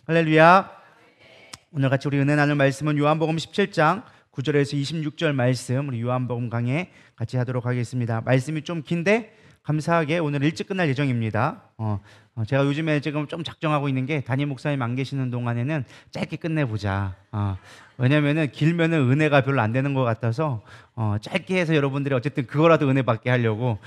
할렐루야. 오늘 같이 우리 은혜 나눌 말씀은 요한복음 17장 9절에서 26절 말씀, 우리 요한복음 강해 같이 하도록 하겠습니다. 말씀이 좀 긴데 감사하게 오늘 일찍 끝날 예정입니다. 제가 요즘에 지금 좀 작정하고 있는 게 담임 목사님 안 계시는 동안에는 짧게 끝내보자. 왜냐면은 길면은 은혜가 별로 안 되는 것 같아서 짧게 해서 여러분들이 어쨌든 그거라도 은혜 받게 하려고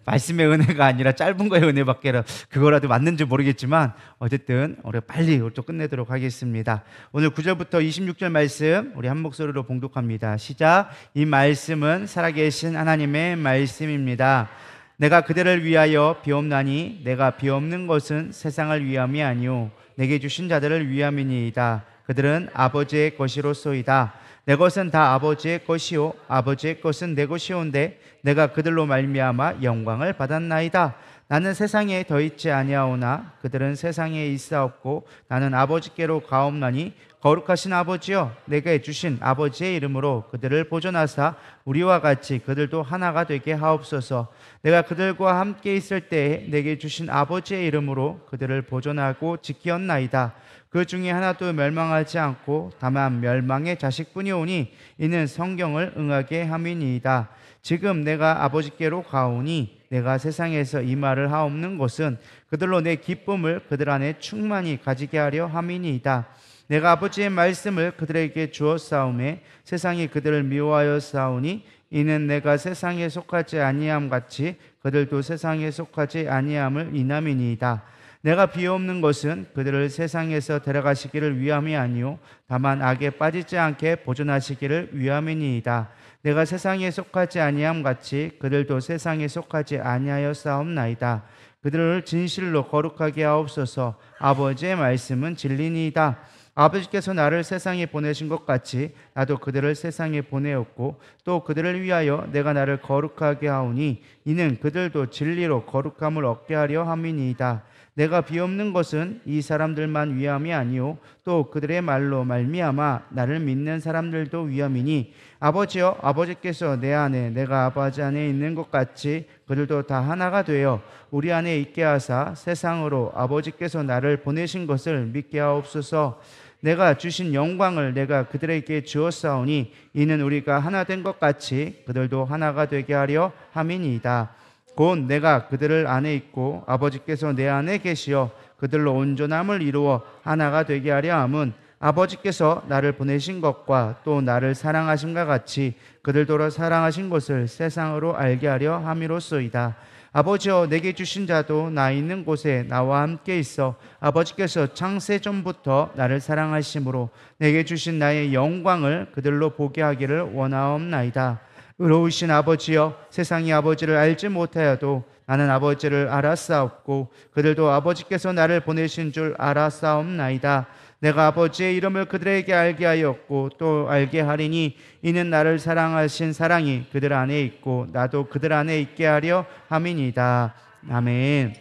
말씀의 은혜가 아니라 짧은 거에 은혜 받게 그거라도 맞는지 모르겠지만 어쨌든 우리 빨리 또 끝내도록 하겠습니다. 오늘 9절부터 26절 말씀 우리 한 목소리로 봉독합니다. 시작. 이 말씀은 살아계신 하나님의 말씀입니다. 내가 그들을 위하여 비옵나니 내가 비옵는 것은 세상을 위함이 아니오 내게 주신 자들을 위함이니이다. 그들은 아버지의 것이로소이다. 내 것은 다 아버지의 것이요 아버지의 것은 내 것이온데 내가 그들로 말미암아 영광을 받았나이다. 나는 세상에 더 있지 아니하오나 그들은 세상에 있사옵고 나는 아버지께로 가옵나니 거룩하신 아버지여 내게 주신 아버지의 이름으로 그들을 보존하사 우리와 같이 그들도 하나가 되게 하옵소서. 내가 그들과 함께 있을 때에 내게 주신 아버지의 이름으로 그들을 보존하고 지키었나이다. 그 중에 하나도 멸망하지 않고 다만 멸망의 자식뿐이오니 이는 성경을 응하게 함이니이다. 지금 내가 아버지께로 가오니 내가 세상에서 이 말을 하옵는 것은 그들로 내 기쁨을 그들 안에 충만히 가지게 하려 함이니이다. 내가 아버지의 말씀을 그들에게 주었사오매 세상이 그들을 미워하여 싸우니 이는 내가 세상에 속하지 아니함 같이 그들도 세상에 속하지 아니함을 인함이니이다. 내가 비옵는 것은 그들을 세상에서 데려가시기를 위함이 아니오 다만 악에 빠지지 않게 보존하시기를 위함이니이다. 내가 세상에 속하지 아니함 같이 그들도 세상에 속하지 아니하여 싸움나이다. 그들을 진실로 거룩하게 하옵소서. 아버지의 말씀은 진리니이다. 아버지께서 나를 세상에 보내신 것 같이 나도 그들을 세상에 보내었고 또 그들을 위하여 내가 나를 거룩하게 하오니 이는 그들도 진리로 거룩함을 얻게 하려 함이니이다. 내가 비옵는 것은 이 사람들만 위함이 아니오 또 그들의 말로 말미암아 나를 믿는 사람들도 위함이니 아버지여 아버지께서 내 안에 내가 아버지 안에 있는 것 같이 그들도 다 하나가 되어 우리 안에 있게 하사 세상으로 아버지께서 나를 보내신 것을 믿게 하옵소서. 내가 주신 영광을 내가 그들에게 주었사오니 이는 우리가 하나 된 것 같이 그들도 하나가 되게 하려 함이니이다. 곧 내가 그들을 안에 있고 아버지께서 내 안에 계시어 그들로 온전함을 이루어 하나가 되게 하려 함은 아버지께서 나를 보내신 것과 또 나를 사랑하심과 같이 그들도 사랑하신 것을 세상으로 알게 하려 함이로소이다. 아버지여 내게 주신 자도 나 있는 곳에 나와 함께 있어 아버지께서 창세 전부터 나를 사랑하심으로 내게 주신 나의 영광을 그들로 보게 하기를 원하옵나이다. 의로우신 아버지여 세상이 아버지를 알지 못하여도 나는 아버지를 알았사옵고 그들도 아버지께서 나를 보내신 줄 알았사옵나이다. 내가 아버지의 이름을 그들에게 알게 하였고 또 알게 하리니 이는 나를 사랑하신 사랑이 그들 안에 있고 나도 그들 안에 있게 하려 함이니이다. 아멘.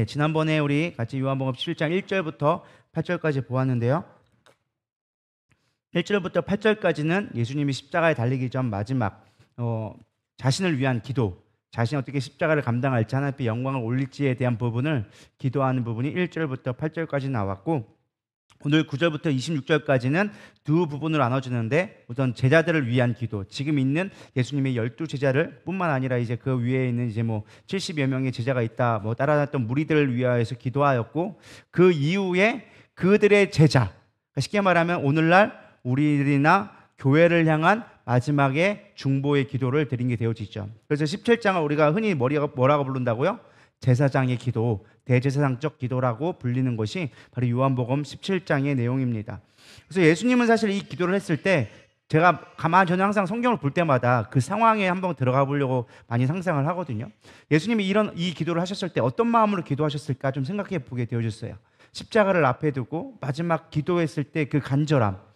지난번에 우리 같이 요한복음 17장 1절부터 8절까지 보았는데요. 1절부터 8절까지는 예수님이 십자가에 달리기 전 마지막 자신을 위한 기도, 자신이 어떻게 십자가를 감당할지 하나님 앞에 영광을 올릴지에 대한 부분을 기도하는 부분이 1절부터 8절까지 나왔고 오늘 9절부터 26절까지는 두 부분으로 나눠주는데 우선 제자들을 위한 기도, 지금 있는 예수님의 12제자를 뿐만 아니라 이제 그 위에 있는 이제 70여 명의 제자가 있다 따라다녔던 무리들을 위하여서 기도하였고 그 이후에 그들의 제자, 쉽게 말하면 오늘날 우리들이나 교회를 향한 마지막에 중보의 기도를 드린 게 되어지죠. 그래서 17장을 우리가 흔히 뭐라고 부른다고요? 제사장의 기도, 대제사장적 기도라고 불리는 것이 바로 요한복음 17장의 내용입니다. 그래서 예수님은 사실 이 기도를 했을 때 제가 저는 항상 성경을 볼 때마다 그 상황에 한번 들어가 보려고 많이 상상을 하거든요. 예수님이 이 기도를 하셨을 때 어떤 마음으로 기도하셨을까 좀 생각해 보게 되어졌어요. 십자가를 앞에 두고 마지막 기도했을 때 그 간절함.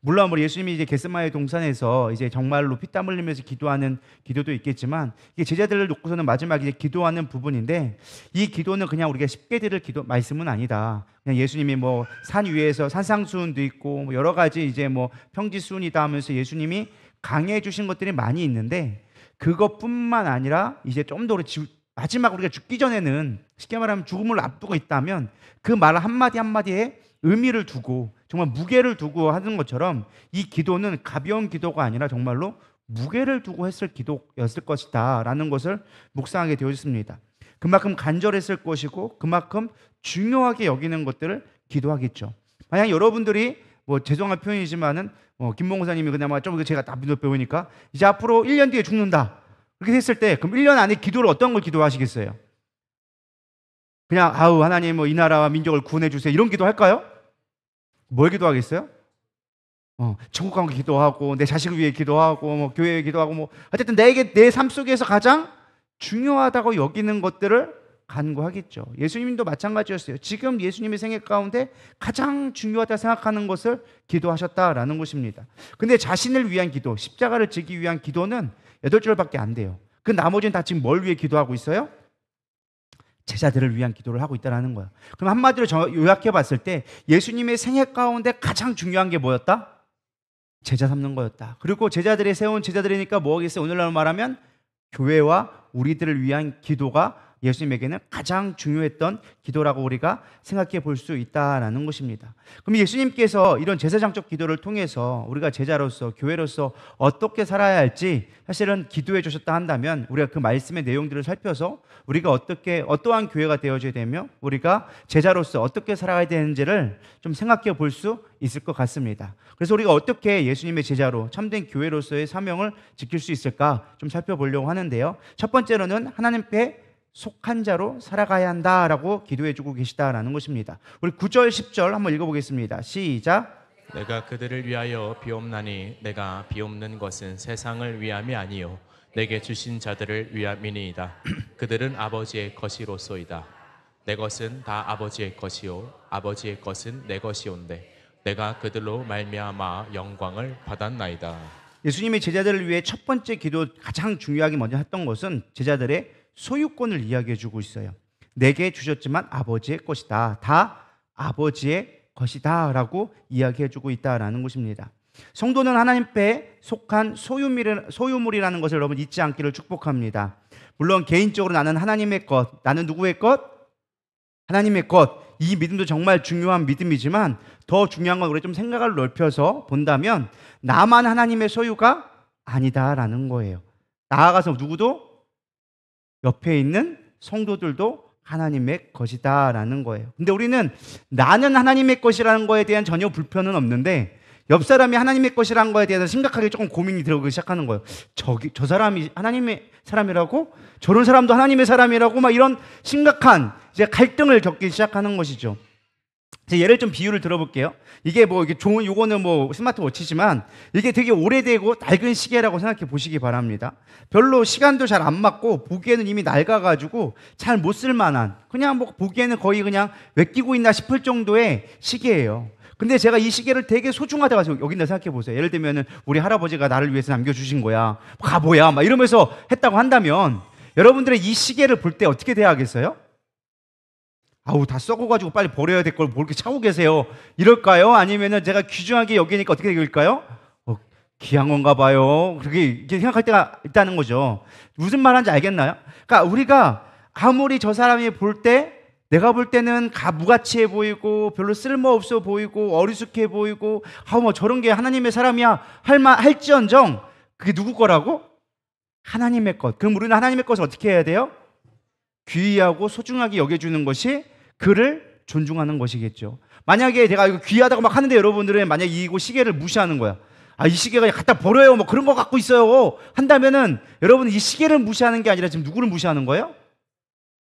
물론 예수님이 이제 겟세마네 동산에서 이제 정말로 피땀 흘리면서 기도하는 기도도 있겠지만 이게 제자들을 놓고서는 마지막에 이제 기도하는 부분인데 이 기도는 그냥 우리가 쉽게 들을 기도 말씀은 아니다. 그냥 예수님이 산 위에서 산상수훈도 있고 여러 가지 이제 평지수훈이다 하면서 예수님이 강해해 주신 것들이 많이 있는데 그것뿐만 아니라 이제 좀 더 마지막 우리가 죽기 전에는 쉽게 말하면 죽음을 앞두고 있다면 그 말 한마디 한마디에 의미를 두고 정말 무게를 두고 하는 것처럼 이 기도는 가벼운 기도가 아니라 정말로 무게를 두고 했을 기도였을 것이다 라는 것을 묵상하게 되어졌습니다. 그만큼 간절했을 것이고 그만큼 중요하게 여기는 것들을 기도하겠죠. 만약 여러분들이 죄송한 표현이지만은 김 목사님이 그나마 좀 제가 다 배우니까 이제 앞으로 1년 뒤에 죽는다 그렇게 했을 때 그럼 1년 안에 기도를 어떤 걸 기도하시겠어요? 그냥 하나님 이 나라와 민족을 구원해 주세요 이런 기도 할까요? 뭘 기도하겠어요? 천국 가고 기도하고 내 자식을 위해 기도하고 교회 위해 기도하고 어쨌든 내 삶 속에서 가장 중요하다고 여기는 것들을 간구하겠죠. 예수님도 마찬가지였어요. 지금 예수님의 생애 가운데 가장 중요하다 생각하는 것을 기도하셨다라는 것입니다. 근데 자신을 위한 기도, 십자가를 지기 위한 기도는 8절밖에 안 돼요. 그 나머지는 다 지금 뭘 위해 기도하고 있어요? 제자들을 위한 기도를 하고 있다는 거야. 그럼 한마디로 요약해 봤을 때 예수님의 생애 가운데 가장 중요한 게 뭐였다? 제자 삼는 거였다. 그리고 제자들이 세운 제자들이니까 뭐겠어요? 오늘날 말하면 교회와 우리들을 위한 기도가 예수님에게는 가장 중요했던 기도라고 우리가 생각해 볼 수 있다는 것입니다. 그럼 예수님께서 이런 제사장적 기도를 통해서 우리가 제자로서 교회로서 어떻게 살아야 할지 사실은 기도해 주셨다 한다면 우리가 그 말씀의 내용들을 살펴서 우리가 어떠한 교회가 되어져야 되며 우리가 제자로서 어떻게 살아가야 되는지를 좀 생각해 볼 수 있을 것 같습니다. 그래서 우리가 어떻게 예수님의 제자로 참된 교회로서의 사명을 지킬 수 있을까 좀 살펴보려고 하는데요. 첫 번째로는 하나님께 속한 자로 살아가야 한다라고 기도해주고 계시다라는 것입니다. 우리 9절 10절 한번 읽어보겠습니다. 시작. 내가 그들을 위하여 비옵나니 내가 비옵는 것은 세상을 위함이 아니요 내게 주신 자들을 위함이니이다. 그들은 아버지의 것이로소이다. 내 것은 다 아버지의 것이요 아버지의 것은 내 것이온데 내가 그들로 말미암아 영광을 받았나이다. 예수님의 제자들을 위해 첫 번째 기도 가장 중요하게 먼저 했던 것은 제자들의 소유권을 이야기해 주고 있어요. 내게 주셨지만 아버지의 것이다. 다 아버지의 것이다 라고 이야기해 주고 있다라는 것입니다. 성도는 하나님께 속한 소유물이라는 것을 여러분 잊지 않기를 축복합니다. 물론 개인적으로 나는 하나님의 것, 나는 누구의 것? 하나님의 것. 이 믿음도 정말 중요한 믿음이지만 더 중요한 건 우리 좀 생각을 넓혀서 본다면 나만 하나님의 소유가 아니다라는 거예요. 나아가서 누구도 옆에 있는 성도들도 하나님의 것이다라는 거예요. 근데 우리는 나는 하나님의 것이라는 거에 대한 전혀 불편은 없는데 옆 사람이 하나님의 것이라는 거에 대해서 심각하게 조금 고민이 들어오기 시작하는 거예요. 저 사람이 하나님의 사람이라고? 저런 사람도 하나님의 사람이라고? 막 이런 심각한 이제 갈등을 겪기 시작하는 것이죠. 예를 좀 비유를 들어볼게요. 이게 이게 좋은 요거는 스마트워치지만 이게 되게 오래되고 낡은 시계라고 생각해 보시기 바랍니다. 별로 시간도 잘 안 맞고 보기에는 이미 낡아가지고 잘 못 쓸 만한 그냥 보기에는 거의 그냥 왜 끼고 있나 싶을 정도의 시계예요. 근데 제가 이 시계를 되게 소중하다고 여긴다 생각해 보세요. 예를 들면은 우리 할아버지가 나를 위해서 남겨주신 거야. 바보야 막 이러면서 했다고 한다면 여러분들의 이 시계를 볼 때 어떻게 돼야 하겠어요? 다 썩어가지고 빨리 버려야 될 걸 뭐 이렇게 차고 계세요. 이럴까요? 아니면은 제가 귀중하게 여기니까 어떻게 될까요? 귀한 건가 봐요. 그렇게 생각할 때가 있다는 거죠. 무슨 말하는지 알겠나요? 그러니까 우리가 아무리 저 사람이 내가 볼 때는 무가치해 보이고 별로 쓸모없어 보이고 어리숙해 보이고 저런 게 하나님의 사람이야 할지언정 그게 누구 거라고? 하나님의 것. 그럼 우리는 하나님의 것을 어떻게 해야 돼요? 귀하고 소중하게 여겨주는 것이 그를 존중하는 것이겠죠. 만약에 내가 이거 귀하다고 막 하는데 여러분들은 만약에 이거 시계를 무시하는 거야. 이 시계가 갖다 버려요. 그런 거 갖고 있어요. 한다면은 여러분은 이 시계를 무시하는 게 아니라 지금 누구를 무시하는 거예요?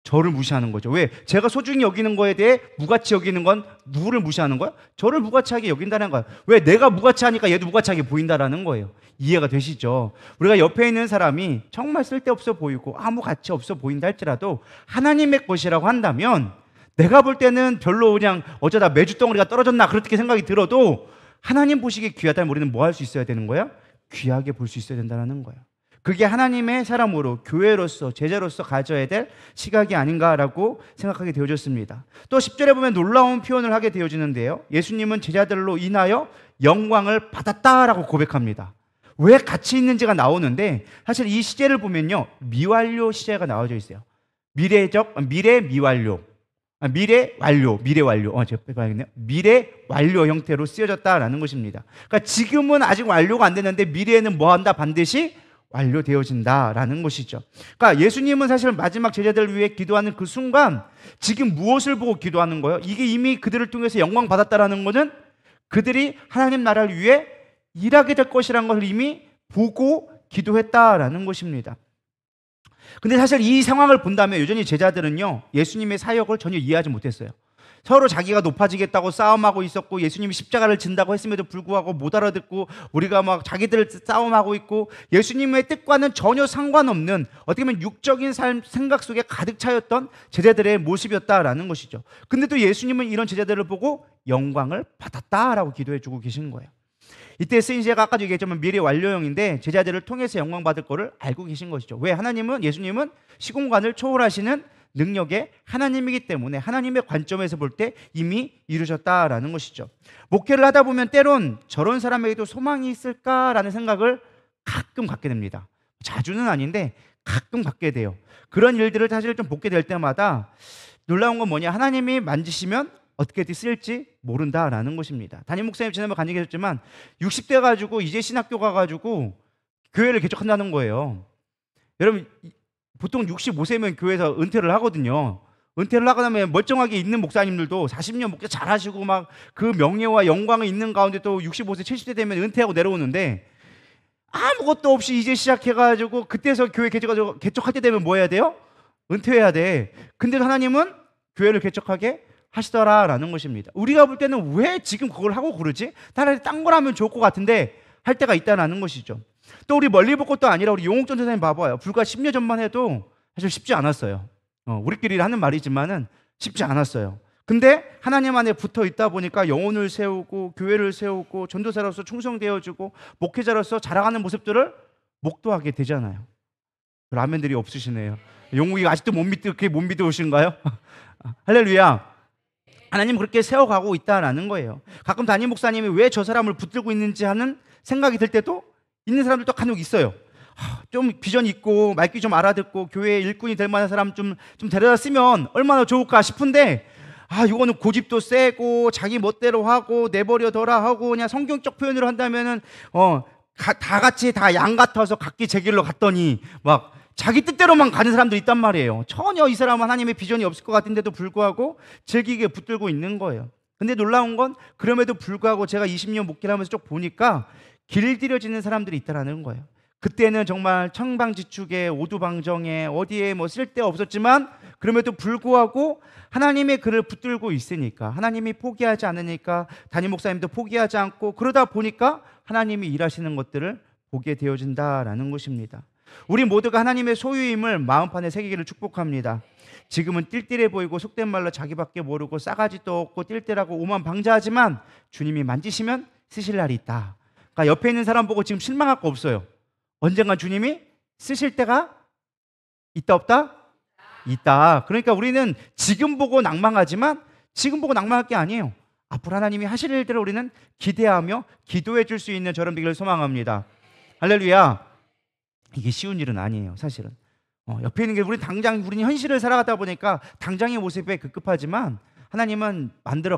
저를 무시하는 거죠. 왜? 제가 소중히 여기는 거에 대해 무가치 여기는 건 누구를 무시하는 거야? 저를 무가치하게 여긴다는 거야. 왜? 내가 무가치하니까 얘도 무가치하게 보인다라는 거예요. 이해가 되시죠? 우리가 옆에 있는 사람이 정말 쓸데없어 보이고 아무 가치 없어 보인다 할지라도 하나님의 것이라고 한다면 내가 볼 때는 별로 그냥 어쩌다 메주덩어리가 떨어졌나 그렇게 생각이 들어도 하나님 보시기에 귀하다면 우리는 뭐 할 수 있어야 되는 거야? 귀하게 볼 수 있어야 된다는 거예요. 그게 하나님의 사람으로 교회로서 제자로서 가져야 될 시각이 아닌가라고 생각하게 되어졌습니다. 또 10절에 보면 놀라운 표현을 하게 되어지는데요. 예수님은 제자들로 인하여 영광을 받았다라고 고백합니다. 왜 같이 있는지가 나오는데 사실 이 시제를 보면요 미완료 시제가 나와져 있어요. 미래 미완료. 미래 완료. 제가 빼봐야겠네요. 미래 완료 형태로 쓰여졌다라는 것입니다. 그러니까 지금은 아직 완료가 안 됐는데 미래에는 뭐 한다? 반드시 완료되어진다라는 것이죠. 그러니까 예수님은 사실 마지막 제자들을 위해 기도하는 그 순간 지금 무엇을 보고 기도하는 거예요? 이게 이미 그들을 통해서 영광 받았다라는 것은 그들이 하나님 나라를 위해 일하게 될 것이라는 것을 이미 보고 기도했다라는 것입니다. 근데 사실 이 상황을 본다면 여전히 제자들은요, 예수님의 사역을 전혀 이해하지 못했어요. 서로 자기가 높아지겠다고 싸움하고 있었고, 예수님이 십자가를 진다고 했음에도 불구하고 못 알아듣고, 우리가 막 자기들 싸움하고 있고, 예수님의 뜻과는 전혀 상관없는 어떻게 보면 육적인 삶 생각 속에 가득 차였던 제자들의 모습이었다라는 것이죠. 근데 또 예수님은 이런 제자들을 보고 영광을 받았다라고 기도해 주고 계신 거예요. 이때 쓰인 제가 아까도 얘기했지만 미래 완료형인데 제자들을 통해서 영광 받을 거를 알고 계신 것이죠. 왜? 예수님은 시공간을 초월하시는 능력의 하나님이기 때문에 하나님의 관점에서 볼 때 이미 이루셨다라는 것이죠. 목회를 하다 보면 때론 저런 사람에게도 소망이 있을까라는 생각을 가끔 갖게 됩니다. 자주는 아닌데 가끔 갖게 돼요. 그런 일들을 사실 좀 보게 될 때마다 놀라운 건 뭐냐? 하나님이 만지시면 어떻게 쓰일지 모른다라는 것입니다. 담임 목사님 지난번에 간 얘기 하셨지만 60대 가지고 이제 신학교 가가지고 교회를 개척한다는 거예요. 여러분 보통 65세면 교회에서 은퇴를 하거든요. 은퇴를 하고 나면 멀쩡하게 있는 목사님들도 40년 목회 잘하시고 막 그 명예와 영광이 있는 가운데 또 65세 70대 되면 은퇴하고 내려오는데 아무것도 없이 이제 시작해가지고 그때서 교회 개척할 때 되면 뭐 해야 돼요? 은퇴해야 돼. 근데도 하나님은 교회를 개척하게 하시더라라는 것입니다. 우리가 볼 때는 왜 지금 그걸 하고 그러지? 차라리 딴 걸 하면 좋을 것 같은데 할 때가 있다는 것이죠. 또 우리 멀리 볼 것도 아니라 우리 용옥전 선생님 봐봐요. 불과 10년 전만 해도 사실 쉽지 않았어요. 우리끼리 하는 말이지만은 쉽지 않았어요. 근데 하나님 안에 붙어 있다 보니까 영혼을 세우고 교회를 세우고 전도사로서 충성되어주고 목회자로서 자라가는 모습들을 목도하게 되잖아요. 라면들이 없으시네요. 용욱이가 아직도 그렇게 못 믿으신가요? 할렐루야. 하나님 그렇게 세워가고 있다라는 거예요. 가끔 담임 목사님이 왜 저 사람을 붙들고 있는지 하는 생각이 들 때도 있는 사람들도 간혹 있어요. 좀 비전 있고 말귀 좀 알아듣고 교회의 일꾼이 될 만한 사람 좀 데려다 쓰면 얼마나 좋을까 싶은데 이거는 고집도 세고 자기 멋대로 하고 내버려둬라 하고 그냥 성경적 표현으로 한다면은 다 같이 다 양 같아서 각기 제 길로 갔더니 막 자기 뜻대로만 가는 사람들이 있단 말이에요. 전혀 이 사람은 하나님의 비전이 없을 것 같은데도 불구하고 즐기게 붙들고 있는 거예요. 근데 놀라운 건 그럼에도 불구하고 제가 20년 목회를 하면서 쭉 보니까 길들여지는 사람들이 있다는 거예요. 그때는 정말 청방지축에 오두방정에 어디에 뭐 쓸데가 없었지만 그럼에도 불구하고 하나님의 글을 붙들고 있으니까 하나님이 포기하지 않으니까 담임 목사님도 포기하지 않고 그러다 보니까 하나님이 일하시는 것들을 보게 되어진다라는 것입니다. 우리 모두가 하나님의 소유임을 마음판에 새기기를 축복합니다. 지금은 띨띨해 보이고 속된 말로 자기밖에 모르고 싸가지도 없고 띨띨하고 오만방자하지만 주님이 만지시면 쓰실 날이 있다. 그러니까 옆에 있는 사람 보고 지금 실망할 거 없어요. 언젠가 주님이 쓰실 때가 있다 없다? 있다. 그러니까 우리는 지금 보고 낭망하지만 지금 보고 낭망할 게 아니에요. 앞으로 하나님이 하실 일들을 우리는 기대하며 기도해 줄 수 있는 저런 되기를 소망합니다. 할렐루야. 이게 쉬운 일은 아니에요, 사실은. 옆에 있는 게 우리는 현실을 살아가다 보니까 당장의 모습에 급급하지만 하나님은 만들어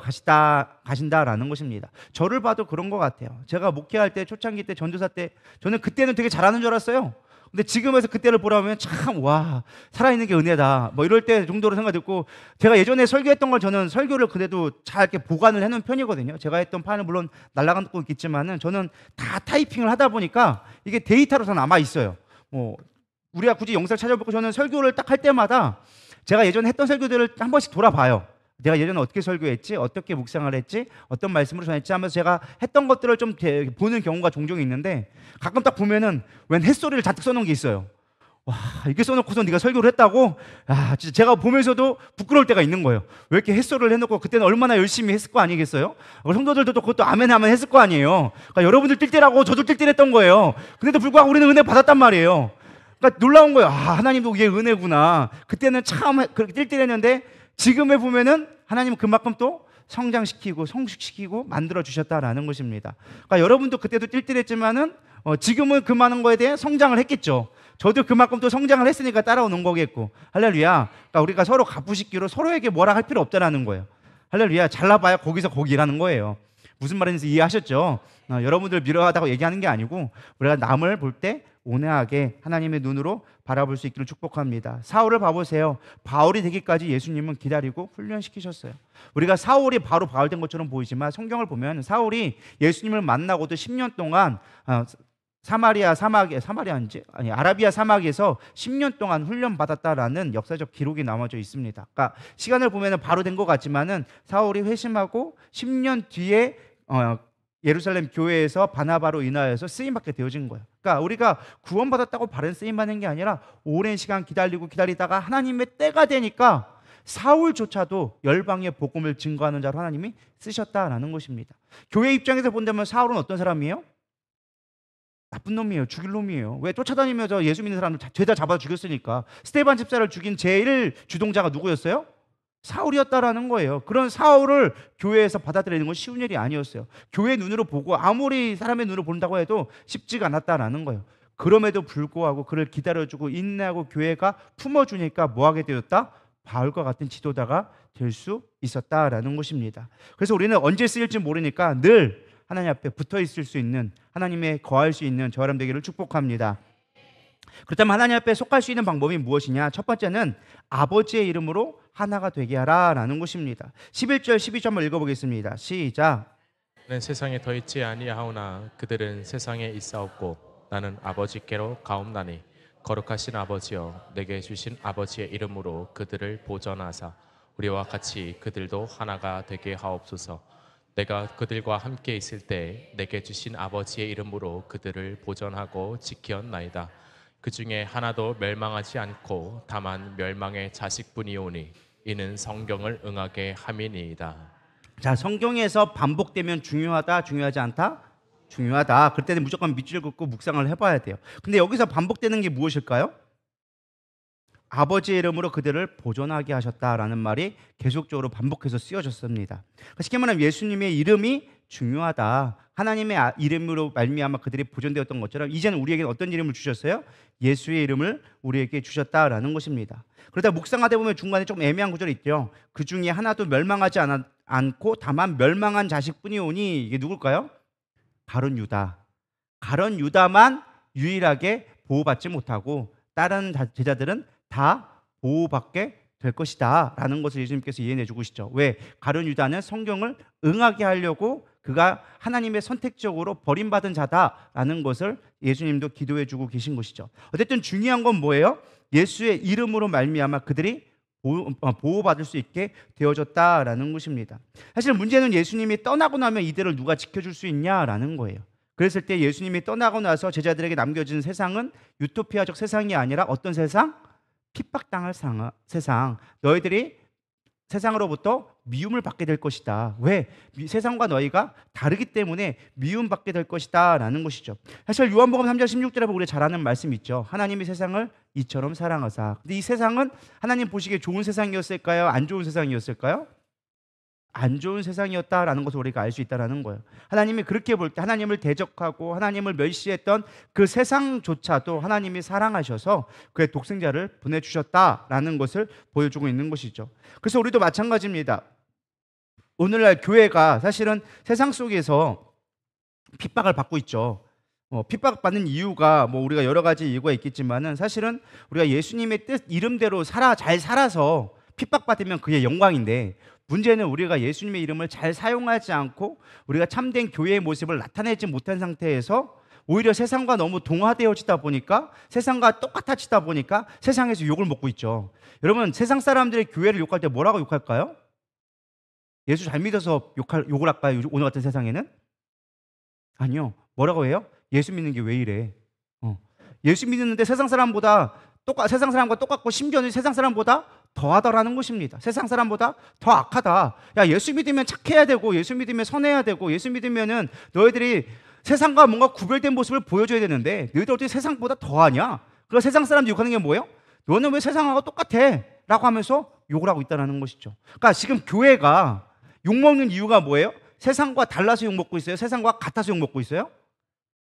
가신다라는 것입니다. 저를 봐도 그런 것 같아요. 제가 목회할 때 초창기 때 전도사 때 저는 그때는 되게 잘하는 줄 알았어요. 근데 지금에서 그때를 보라면 참 와 살아있는 게 은혜다 뭐 이럴 때 정도로 생각했고 제가 예전에 설교했던 걸 저는 설교를 그래도 잘 이렇게 보관을 해놓은 편이거든요. 제가 했던 파일은 물론 날아간 것도 있겠지만은 저는 다 타이핑을 하다 보니까 이게 데이터로 다 남아 있어요. 우리가 굳이 영상 찾아보고 저는 설교를 딱 할 때마다 제가 예전에 했던 설교들을 한 번씩 돌아봐요. 내가 예전에 어떻게 설교했지? 어떻게 묵상을 했지? 어떤 말씀으로 전했지? 하면서 제가 했던 것들을 좀 보는 경우가 종종 있는데 가끔 딱 보면은 웬 햇소리를 잔뜩 써놓은 게 있어요. 와 이렇게 써놓고서 네가 설교를 했다고? 진짜 제가 보면서도 부끄러울 때가 있는 거예요. 왜 이렇게 햇소리를 해놓고 그때는 얼마나 열심히 했을 거 아니겠어요? 성도들도 또 그것도 아멘 하면 했을 거 아니에요. 그러니까 여러분들 띨띨하고 저도 띨띨했던 거예요. 근데도 불구하고 우리는 은혜 받았단 말이에요. 그러니까 놀라운 거예요. 하나님도 이게 은혜구나. 그때는 참 그렇게 띨띨했는데 지금에 보면은 하나님은 그만큼 또 성장시키고 성숙시키고 만들어 주셨다라는 것입니다. 그러니까 여러분도 그때도 띨띨했지만은 지금은 그 많은 거에 대해 성장을 했겠죠. 저도 그만큼 또 성장을 했으니까 따라오는 거겠고. 할렐루야. 그러니까 우리가 서로 갚으시기로 서로에게 뭐라 할 필요 없다라는 거예요. 할렐루야. 잘나봐야 거기서 거기라는 거예요. 무슨 말인지 이해하셨죠? 여러분들 미워하다고 얘기하는 게 아니고 우리가 남을 볼 때 온화하게 하나님의 눈으로 바라볼 수 있기를 축복합니다. 사울을 봐보세요. 바울이 되기까지 예수님은 기다리고 훈련시키셨어요. 우리가 사울이 바로 바울 된 것처럼 보이지만 성경을 보면 사울이 예수님을 만나고도 10년 동안 아라비아 사막에서 10년 동안 훈련 받았다라는 역사적 기록이 남아져 있습니다. 그러니까 시간을 보면 바로 된 것 같지만은 사울이 회심하고 10년 뒤에 예루살렘 교회에서 바나바로 인하여서 쓰임 받게 되어진 거예요. 그러니까 우리가 구원받았다고 바른 쓰임 받는 게 아니라 오랜 시간 기다리다가 하나님의 때가 되니까 사울조차도 열방의 복음을 증거하는 자로 하나님이 쓰셨다라는 것입니다. 교회 입장에서 본다면 사울은 어떤 사람이에요? 나쁜 놈이에요. 죽일 놈이에요. 왜? 쫓아다니면서 예수 믿는 사람을 죄다 잡아 죽였으니까. 스데반 집사를 죽인 제일 주동자가 누구였어요? 사울이었다라는 거예요. 그런 사울을 교회에서 받아들이는 건 쉬운 일이 아니었어요. 교회 눈으로 보고 아무리 사람의 눈으로 본다고 해도 쉽지가 않았다라는 거예요. 그럼에도 불구하고 그를 기다려주고 인내하고 교회가 품어주니까 뭐하게 되었다? 바울과 같은 지도자가 될 수 있었다라는 것입니다. 그래서 우리는 언제 쓰일지 모르니까 늘 하나님 앞에 붙어 있을 수 있는, 하나님의 거할 수 있는 저와 여러분 되기를 축복합니다. 그렇다면 하나님 앞에 속할 수 있는 방법이 무엇이냐? 첫 번째는 아버지의 이름으로 하나가 되게 하라라는 것입니다. 11절 12절 한번 읽어보겠습니다. 시작. 나는 세상에 더 있지 아니하오나 그들은 세상에 있사옵고 나는 아버지께로 가옵나니 거룩하신 아버지여 내게 주신 아버지의 이름으로 그들을 보전하사 우리와 같이 그들도 하나가 되게 하옵소서. 내가 그들과 함께 있을 때 내게 주신 아버지의 이름으로 그들을 보전하고 지켰나이다. 그 중에 하나도 멸망하지 않고 다만 멸망의 자식뿐이오니 이는 성경을 응하게 함이니이다. 자, 성경에서 반복되면 중요하다, 중요하지 않다? 중요하다. 그때는 무조건 밑줄 긋고 묵상을 해봐야 돼요. 근데 여기서 반복되는 게 무엇일까요? 아버지의 이름으로 그들을 보존하게 하셨다라는 말이 계속적으로 반복해서 쓰여졌습니다. 쉽게 말하면 예수님의 이름이 중요하다. 하나님의 이름으로 말미암아 그들이 보존되었던 것처럼 이제는 우리에게 어떤 이름을 주셨어요? 예수의 이름을 우리에게 주셨다라는 것입니다. 그러다 묵상하다 보면 중간에 좀 애매한 구절이 있죠. 그 중에 하나도 멸망하지 않고 다만 멸망한 자식뿐이 오니 이게 누굴까요? 가룟 유다. 가룟 유다만 유일하게 보호받지 못하고 다른 제자들은 다 보호받게 될 것이다 라는 것을 예수님께서 이해해 주고 계시죠. 왜? 가룟 유다는 성경을 응하게 하려고 그가 하나님의 선택적으로 버림받은 자다라는 것을 예수님도 기도해 주고 계신 것이죠. 어쨌든 중요한 건 뭐예요? 예수의 이름으로 말미암아 그들이 보호받을 수 있게 되어졌다라는 것입니다. 사실 문제는 예수님이 떠나고 나면 이들을 누가 지켜줄 수 있냐라는 거예요. 그랬을 때 예수님이 떠나고 나서 제자들에게 남겨진 세상은 유토피아적 세상이 아니라 어떤 세상? 핍박당할 세상. 너희들이 세상으로부터 미움을 받게 될 것이다. 왜? 세상과 너희가 다르기 때문에 미움받게 될 것이다 라는 것이죠. 사실 요한복음 3장 16절에 보면 우리가 잘 아는 말씀 있죠. 하나님이 세상을 이처럼 사랑하사. 근데 이 세상은 하나님 보시기에 좋은 세상이었을까요? 안 좋은 세상이었을까요? 안 좋은 세상이었다라는 것을 우리가 알 수 있다는 거예요. 하나님이 그렇게 볼 때 하나님을 대적하고 하나님을 멸시했던 그 세상조차도 하나님이 사랑하셔서 그의 독생자를 보내주셨다라는 것을 보여주고 있는 것이죠. 그래서 우리도 마찬가지입니다. 오늘날 교회가 사실은 세상 속에서 핍박을 받고 있죠. 핍박받는 이유가 우리가 여러 가지 이유가 있겠지만은 사실은 우리가 예수님의 뜻 이름대로 잘 살아서 핍박받으면 그게 영광인데, 문제는 우리가 예수님의 이름을 잘 사용하지 않고 우리가 참된 교회의 모습을 나타내지 못한 상태에서 오히려 세상과 너무 동화되어지다 보니까, 세상과 똑같아지다 보니까 세상에서 욕을 먹고 있죠. 여러분, 세상 사람들이 교회를 욕할 때 뭐라고 욕할까요? 예수 잘 믿어서 욕을 할까요? 오늘 같은 세상에는? 아니요. 뭐라고 해요? 예수 믿는 게 왜 이래? 예수 믿는데 세상 사람과 똑같고 심지어는 세상 사람보다 더하다라는 것입니다. 세상 사람보다 더 악하다. 야, 예수 믿으면 착해야 되고, 예수 믿으면 선해야 되고, 예수 믿으면은 너희들이 세상과 뭔가 구별된 모습을 보여줘야 되는데 너희들 어떻게 세상보다 더하냐? 그래서 세상 사람들이 욕하는 게 뭐예요? 너는 왜 세상하고 똑같아? 라고 하면서 욕을 하고 있다는 것이죠. 그러니까 지금 교회가 욕먹는 이유가 뭐예요? 세상과 달라서 욕먹고 있어요? 세상과 같아서 욕먹고 있어요?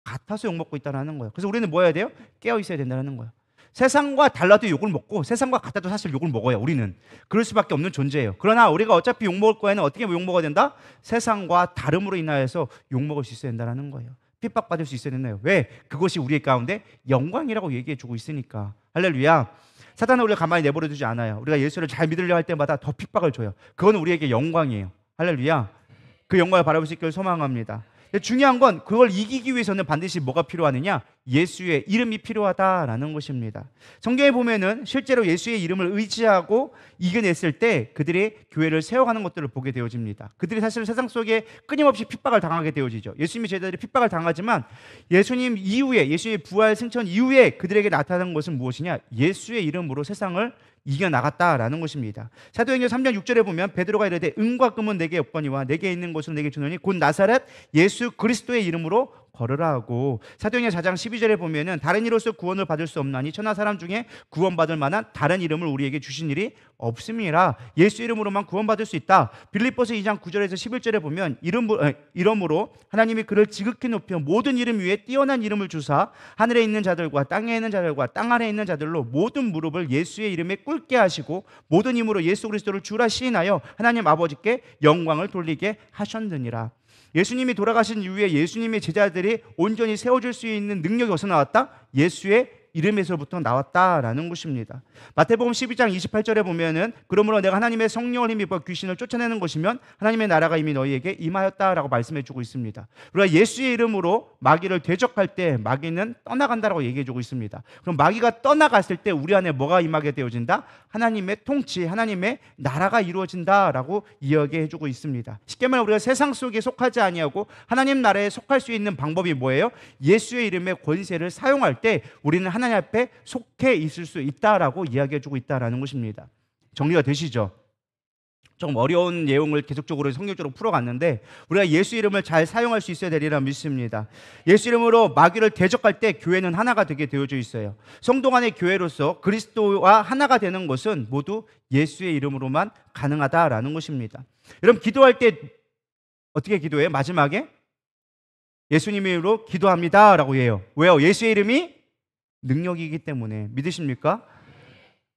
같아서 욕먹고 있다는 거예요. 그래서 우리는 뭐 해야 돼요? 깨어 있어야 된다는 거예요. 세상과 달라도 욕을 먹고 세상과 같아도 사실 욕을 먹어요. 우리는 그럴 수밖에 없는 존재예요. 그러나 우리가 어차피 욕먹을 거에는 어떻게 욕먹어야 된다? 세상과 다름으로 인하여서 욕먹을 수 있어야 된다는 거예요. 핍박받을 수 있어야 된다요. 왜? 그것이 우리 가운데 영광이라고 얘기해주고 있으니까. 할렐루야. 사단은 우리가 가만히 내버려 두지 않아요. 우리가 예수를 잘 믿으려 할 때마다 더 핍박을 줘요. 그건 우리에게 영광이에요. 할렐루야. 그 영광을 바라볼 수 있기를 소망합니다. 근데 중요한 건 그걸 이기기 위해서는 반드시 뭐가 필요하느냐? 예수의 이름이 필요하다라는 것입니다. 성경에 보면은 실제로 예수의 이름을 의지하고 이겨냈을 때 그들이 교회를 세워가는 것들을 보게 되어집니다. 그들이 사실 세상 속에 끊임없이 핍박을 당하게 되어지죠. 예수님의 제자들이 핍박을 당하지만 예수님 이후에, 예수의 부활 승천 이후에 그들에게 나타난 것은 무엇이냐? 예수의 이름으로 세상을 이겨나갔다라는 것입니다. 사도행전 3장 6절에 보면 베드로가 이르되 은과 금은 내게 없거니와 내게 있는 것은 내게 주노니 곧 나사렛 예수 그리스도의 이름으로 걸으라 하고, 사도행전 4장 12절에 보면은 다른 이로서 구원을 받을 수 없나니 천하 사람 중에 구원받을 만한 다른 이름을 우리에게 주신 일이 없음이라. 예수 이름으로만 구원받을 수 있다. 빌립보서 2장 9절에서 11절에 보면 이름으로 하나님이 그를 지극히 높여 모든 이름 위에 뛰어난 이름을 주사 하늘에 있는 자들과 땅에 있는 자들과 땅 아래에 있는 자들로 모든 무릎을 예수의 이름에 꿇게 하시고 모든 힘으로 예수 그리스도를 주라 시인하여 하나님 아버지께 영광을 돌리게 하셨느니라. 예수님이 돌아가신 이후에 예수님의 제자들이 온전히 세워질 수 있는 능력이 어디서 나왔다? 예수의 이름에서부터 나왔다라는 것입니다. 마태복음 12장 28절에 보면은 그러므로 내가 하나님의 성령을 힘입어 귀신을 쫓아내는 것이면 하나님의 나라가 이미 너희에게 임하였다라고 말씀해주고 있습니다. 우리가 예수의 이름으로 마귀를 대적할 때 마귀는 떠나간다라고 얘기해주고 있습니다. 그럼 마귀가 떠나갔을 때 우리 안에 뭐가 임하게 되어진다? 하나님의 통치, 하나님의 나라가 이루어진다라고 이야기해주고 있습니다. 쉽게 말해 우리가 세상 속에 속하지 아니하고 하나님 나라에 속할 수 있는 방법이 뭐예요? 예수의 이름의 권세를 사용할 때 우리는 하나님 앞에 속해 있을 수 있다라고 이야기해주고 있다라는 것입니다. 정리가 되시죠? 좀 어려운 내용을 계속적으로 성경적으로 풀어갔는데 우리가 예수 이름을 잘 사용할 수 있어야 되리라 믿습니다. 예수 이름으로 마귀를 대적할 때 교회는 하나가 되게 되어져 있어요. 성도 간의 교회로서 그리스도와 하나가 되는 것은 모두 예수의 이름으로만 가능하다라는 것입니다. 여러분 기도할 때 어떻게 기도해요? 마지막에 예수님 이름으로 기도합니다라고 해요. 왜요? 예수의 이름이 능력이기 때문에. 믿으십니까?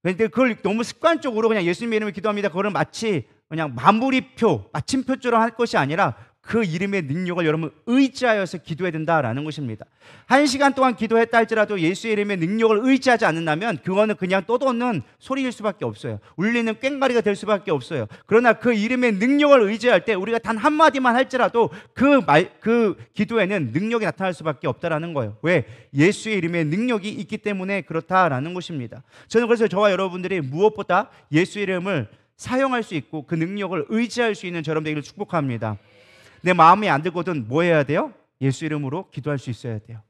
그런데 그걸 너무 습관적으로 그냥 예수님의 이름으로 기도합니다, 그거를 마치 그냥 마무리표, 마침표처럼 할 것이 아니라 그 이름의 능력을 여러분 의지하여서 기도해야 된다라는 것입니다. 1시간 동안 기도했다 할지라도 예수의 이름의 능력을 의지하지 않는다면 그거는 그냥 떠도는 소리일 수밖에 없어요. 울리는 꽹과리가 될 수밖에 없어요. 그러나 그 이름의 능력을 의지할 때 우리가 단 한마디만 할지라도 그 기도에는 능력이 나타날 수밖에 없다라는 거예요. 왜? 예수의 이름의 능력이 있기 때문에 그렇다라는 것입니다. 저는 그래서 저와 여러분들이 무엇보다 예수의 이름을 사용할 수 있고 그 능력을 의지할 수 있는 저런 되기를 축복합니다. 내 마음이 안 들거든 뭐 해야 돼요? 예수 이름으로 기도할 수 있어야 돼요.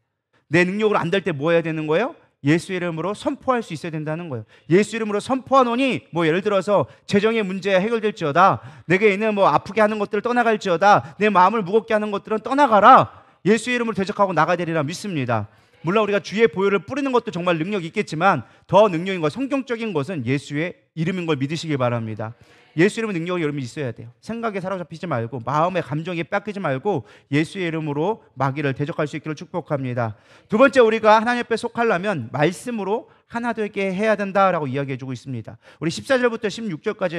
내 능력으로 안 될 때 뭐 해야 되는 거예요? 예수 이름으로 선포할 수 있어야 된다는 거예요. 예수 이름으로 선포하노니 뭐 예를 들어서 재정의 문제 해결될지어다, 내게 있는 뭐 아프게 하는 것들을 떠나갈지어다, 내 마음을 무겁게 하는 것들은 떠나가라. 예수 이름으로 대적하고 나가야 되리라 믿습니다. 물론 우리가 주의 보혈을 뿌리는 것도 정말 능력이 있겠지만 더 능력인 것, 성경적인 것은 예수의 이름인 걸 믿으시기 바랍니다. 예수 이름의 능력이 여러분이 있어야 돼요. 생각에 사로잡히지 말고 마음의 감정에 뺏기지 말고 예수의 이름으로 마귀를 대적할 수 있기를 축복합니다. 두 번째, 우리가 하나님 앞에 속하려면 말씀으로 하나 되게 해야 된다라고 이야기해주고 있습니다. 우리 14절부터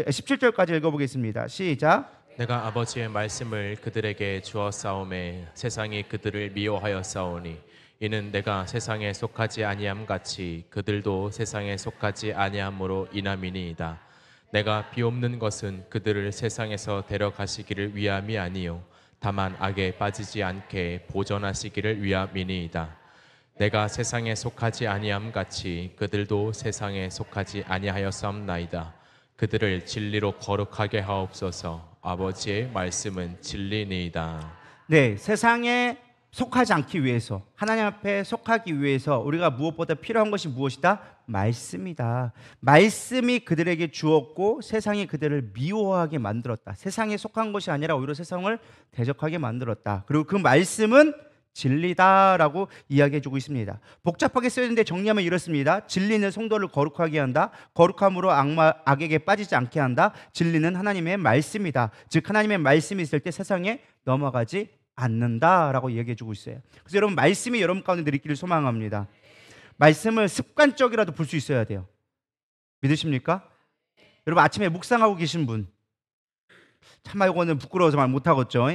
17절까지 읽어보겠습니다. 시작. 내가 아버지의 말씀을 그들에게 주었사오매 세상이 그들을 미워하였사오니 이는 내가 세상에 속하지 아니함 같이 그들도 세상에 속하지 아니함으로 인함이니이다. 내가 비옵는 것은 그들을 세상에서 데려가시기를 위함이 아니요 다만 악에 빠지지 않게 보존하시기를 위함이니이다. 내가 세상에 속하지 아니함 같이 그들도 세상에 속하지 아니하였사옵나이다. 그들을 진리로 거룩하게 하옵소서. 아버지의 말씀은 진리니이다. 네, 세상에 속하지 않기 위해서, 하나님 앞에 속하기 위해서 우리가 무엇보다 필요한 것이 무엇이다? 말씀이다. 말씀이 그들에게 주었고 세상이 그들을 미워하게 만들었다. 세상에 속한 것이 아니라 오히려 세상을 대적하게 만들었다. 그리고 그 말씀은 진리다라고 이야기해주고 있습니다. 복잡하게 쓰여있는데 정리하면 이렇습니다. 진리는 성도를 거룩하게 한다. 거룩함으로 악에게 빠지지 않게 한다. 진리는 하나님의 말씀이다. 즉 하나님의 말씀이 있을 때 세상에 넘어가지 않는다라고 얘기해 주고 있어요. 그래서 여러분 말씀이 여러분 가운데 내리기를 소망합니다. 말씀을 습관적이라도 볼 수 있어야 돼요. 믿으십니까? 여러분 아침에 묵상하고 계신 분, 참 이거는 부끄러워서 말 못하겠죠.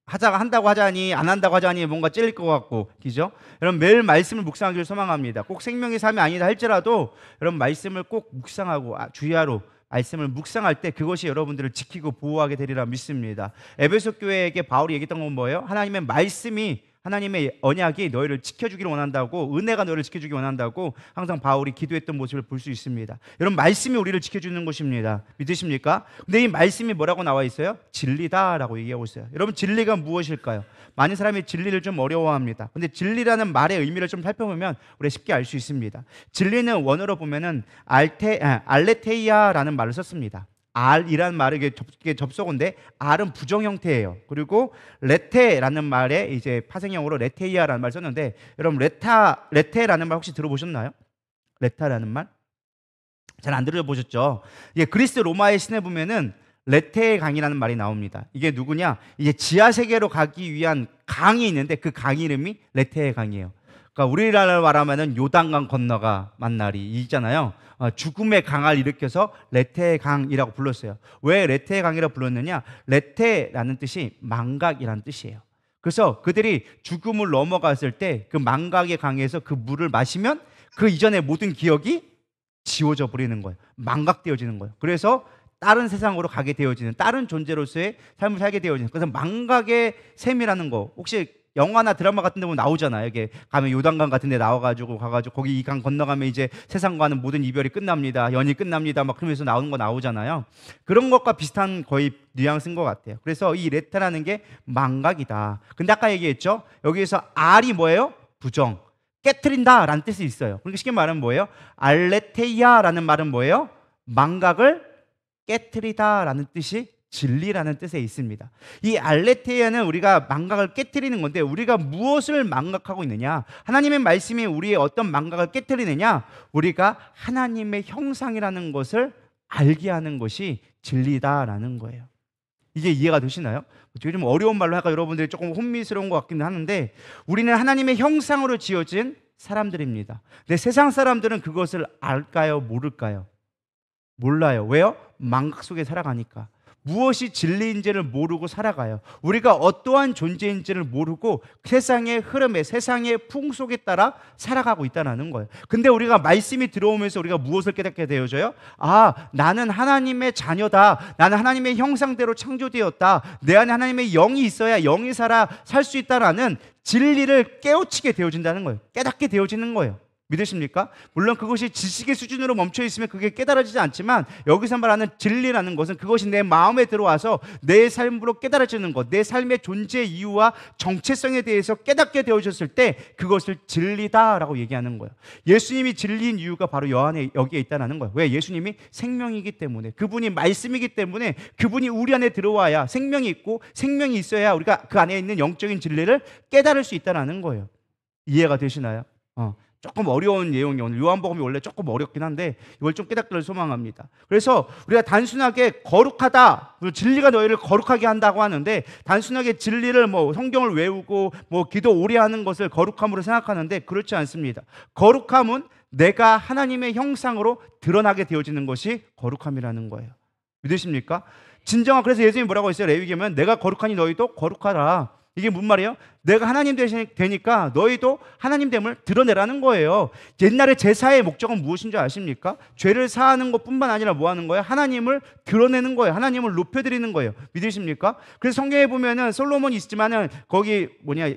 한다고 하자니 안 한다고 하자니 뭔가 찔릴 것 같고, 그죠? 여러분 매일 말씀을 묵상하기를 소망합니다. 꼭 생명의 삶이 아니다 할지라도 여러분 말씀을 꼭 묵상하고 주야로 말씀을 묵상할 때 그것이 여러분들을 지키고 보호하게 되리라 믿습니다. 에베소 교회에게 바울이 얘기했던 건 뭐예요? 하나님의 말씀이, 하나님의 언약이 너희를 지켜주기를 원한다고, 은혜가 너희를 지켜주기 원한다고 항상 바울이 기도했던 모습을 볼 수 있습니다. 여러분 말씀이 우리를 지켜주는 것입니다. 믿으십니까? 근데 이 말씀이 뭐라고 나와 있어요? 진리다라고 얘기하고 있어요. 여러분 진리가 무엇일까요? 많은 사람이 진리를 좀 어려워합니다. 근데 진리라는 말의 의미를 좀 살펴보면 우리가 쉽게 알 수 있습니다. 진리는 원어로 보면은 알레테이아라는 말을 썼습니다. 알이라는 말이 이게 접속어인데 알은 부정 형태예요. 그리고 레테라는 말에 이제 파생형으로 레테이아라는 말 썼는데, 여러분 레테라는 말 혹시 들어보셨나요? 레타라는 말 잘 안 들어보셨죠? 이게 그리스 로마의 신에 보면은 레테의 강이라는 말이 나옵니다. 이게 누구냐? 이제 지하 세계로 가기 위한 강이 있는데 그 강 이름이 레테의 강이에요. 그러니까 우리나라로 말하면은 요단강 건너가 만날이 있잖아요. 죽음의 강을 일으켜서 레테의 강이라고 불렀어요. 왜 레테의 강이라고 불렀느냐? 레테라는 뜻이 망각이라는 뜻이에요. 그래서 그들이 죽음을 넘어갔을 때 그 망각의 강에서 그 물을 마시면 그 이전의 모든 기억이 지워져 버리는 거예요. 망각되어지는 거예요. 그래서 다른 세상으로 가게 되어지는, 다른 존재로서의 삶을 살게 되어지는, 그래서 망각의 셈이라는 거, 혹시 영화나 드라마 같은 데 보면 나오잖아요. 이게 가면 요단강 같은 데 나와가지고 가가지고 거기 이 강 건너가면 이제 세상과는 모든 이별이 끝납니다, 연이 끝납니다 막 그러면서 나오는 거 나오잖아요. 그런 것과 비슷한 거의 뉘앙스인 것 같아요. 그래서 이 레타라는 게 망각이다. 근데 아까 얘기했죠, 여기에서 알이 뭐예요? 부정, 깨트린다 라는 뜻이 있어요. 그러니까 쉽게 말하면 뭐예요? 알레테이아라는 말은 뭐예요? 망각을 깨트리다 라는 뜻이 진리라는 뜻에 있습니다. 이 알레테이아는 우리가 망각을 깨트리는 건데, 우리가 무엇을 망각하고 있느냐? 하나님의 말씀이 우리의 어떤 망각을 깨트리느냐? 우리가 하나님의 형상이라는 것을 알게 하는 것이 진리다라는 거예요. 이게 이해가 되시나요? 좀 어려운 말로 하니까 여러분들이 조금 혼미스러운 것 같긴 하는데, 우리는 하나님의 형상으로 지어진 사람들입니다. 근데 세상 사람들은 그것을 알까요? 모를까요? 몰라요. 왜요? 망각 속에 살아가니까. 무엇이 진리인지를 모르고 살아가요. 우리가 어떠한 존재인지를 모르고 세상의 흐름에, 세상의 풍속에 따라 살아가고 있다는 거예요. 근데 우리가 말씀이 들어오면서 우리가 무엇을 깨닫게 되어져요? 아, 나는 하나님의 자녀다. 나는 하나님의 형상대로 창조되었다. 내 안에 하나님의 영이 있어야 영이 살아 살 수 있다라는 진리를 깨우치게 되어진다는 거예요. 깨닫게 되어지는 거예요. 믿으십니까? 물론 그것이 지식의 수준으로 멈춰 있으면 그게 깨달아지지 않지만, 여기서 말하는 진리라는 것은 그것이 내 마음에 들어와서 내 삶으로 깨달아지는 것, 내 삶의 존재 이유와 정체성에 대해서 깨닫게 되어졌을 때 그것을 진리다라고 얘기하는 거예요. 예수님이 진리인 이유가 바로 여기에 있다는 거예요. 왜? 예수님이 생명이기 때문에, 그분이 말씀이기 때문에, 그분이 우리 안에 들어와야 생명이 있고, 생명이 있어야 우리가 그 안에 있는 영적인 진리를 깨달을 수 있다는 거예요. 이해가 되시나요? 조금 어려운 내용이, 오늘 요한복음이 원래 조금 어렵긴 한데 이걸 좀 깨닫기를 소망합니다. 그래서 우리가 단순하게 거룩하다, 진리가 너희를 거룩하게 한다고 하는데, 단순하게 진리를 성경을 외우고 기도 오래 하는 것을 거룩함으로 생각하는데 그렇지 않습니다. 거룩함은 내가 하나님의 형상으로 드러나게 되어지는 것이 거룩함이라는 거예요. 믿으십니까? 진정한, 그래서 예수님이 뭐라고 했어요? 레위기면 내가 거룩하니 너희도 거룩하라. 이게 무슨 말이에요? 내가 하나님 되니까 너희도 하나님됨을 드러내라는 거예요. 옛날에 제사의 목적은 무엇인 줄 아십니까? 죄를 사하는 것뿐만 아니라 뭐 하는 거예요? 하나님을 드러내는 거예요. 하나님을 높여드리는 거예요. 믿으십니까? 그래서 성경에 보면은 솔로몬이 있지만은 거기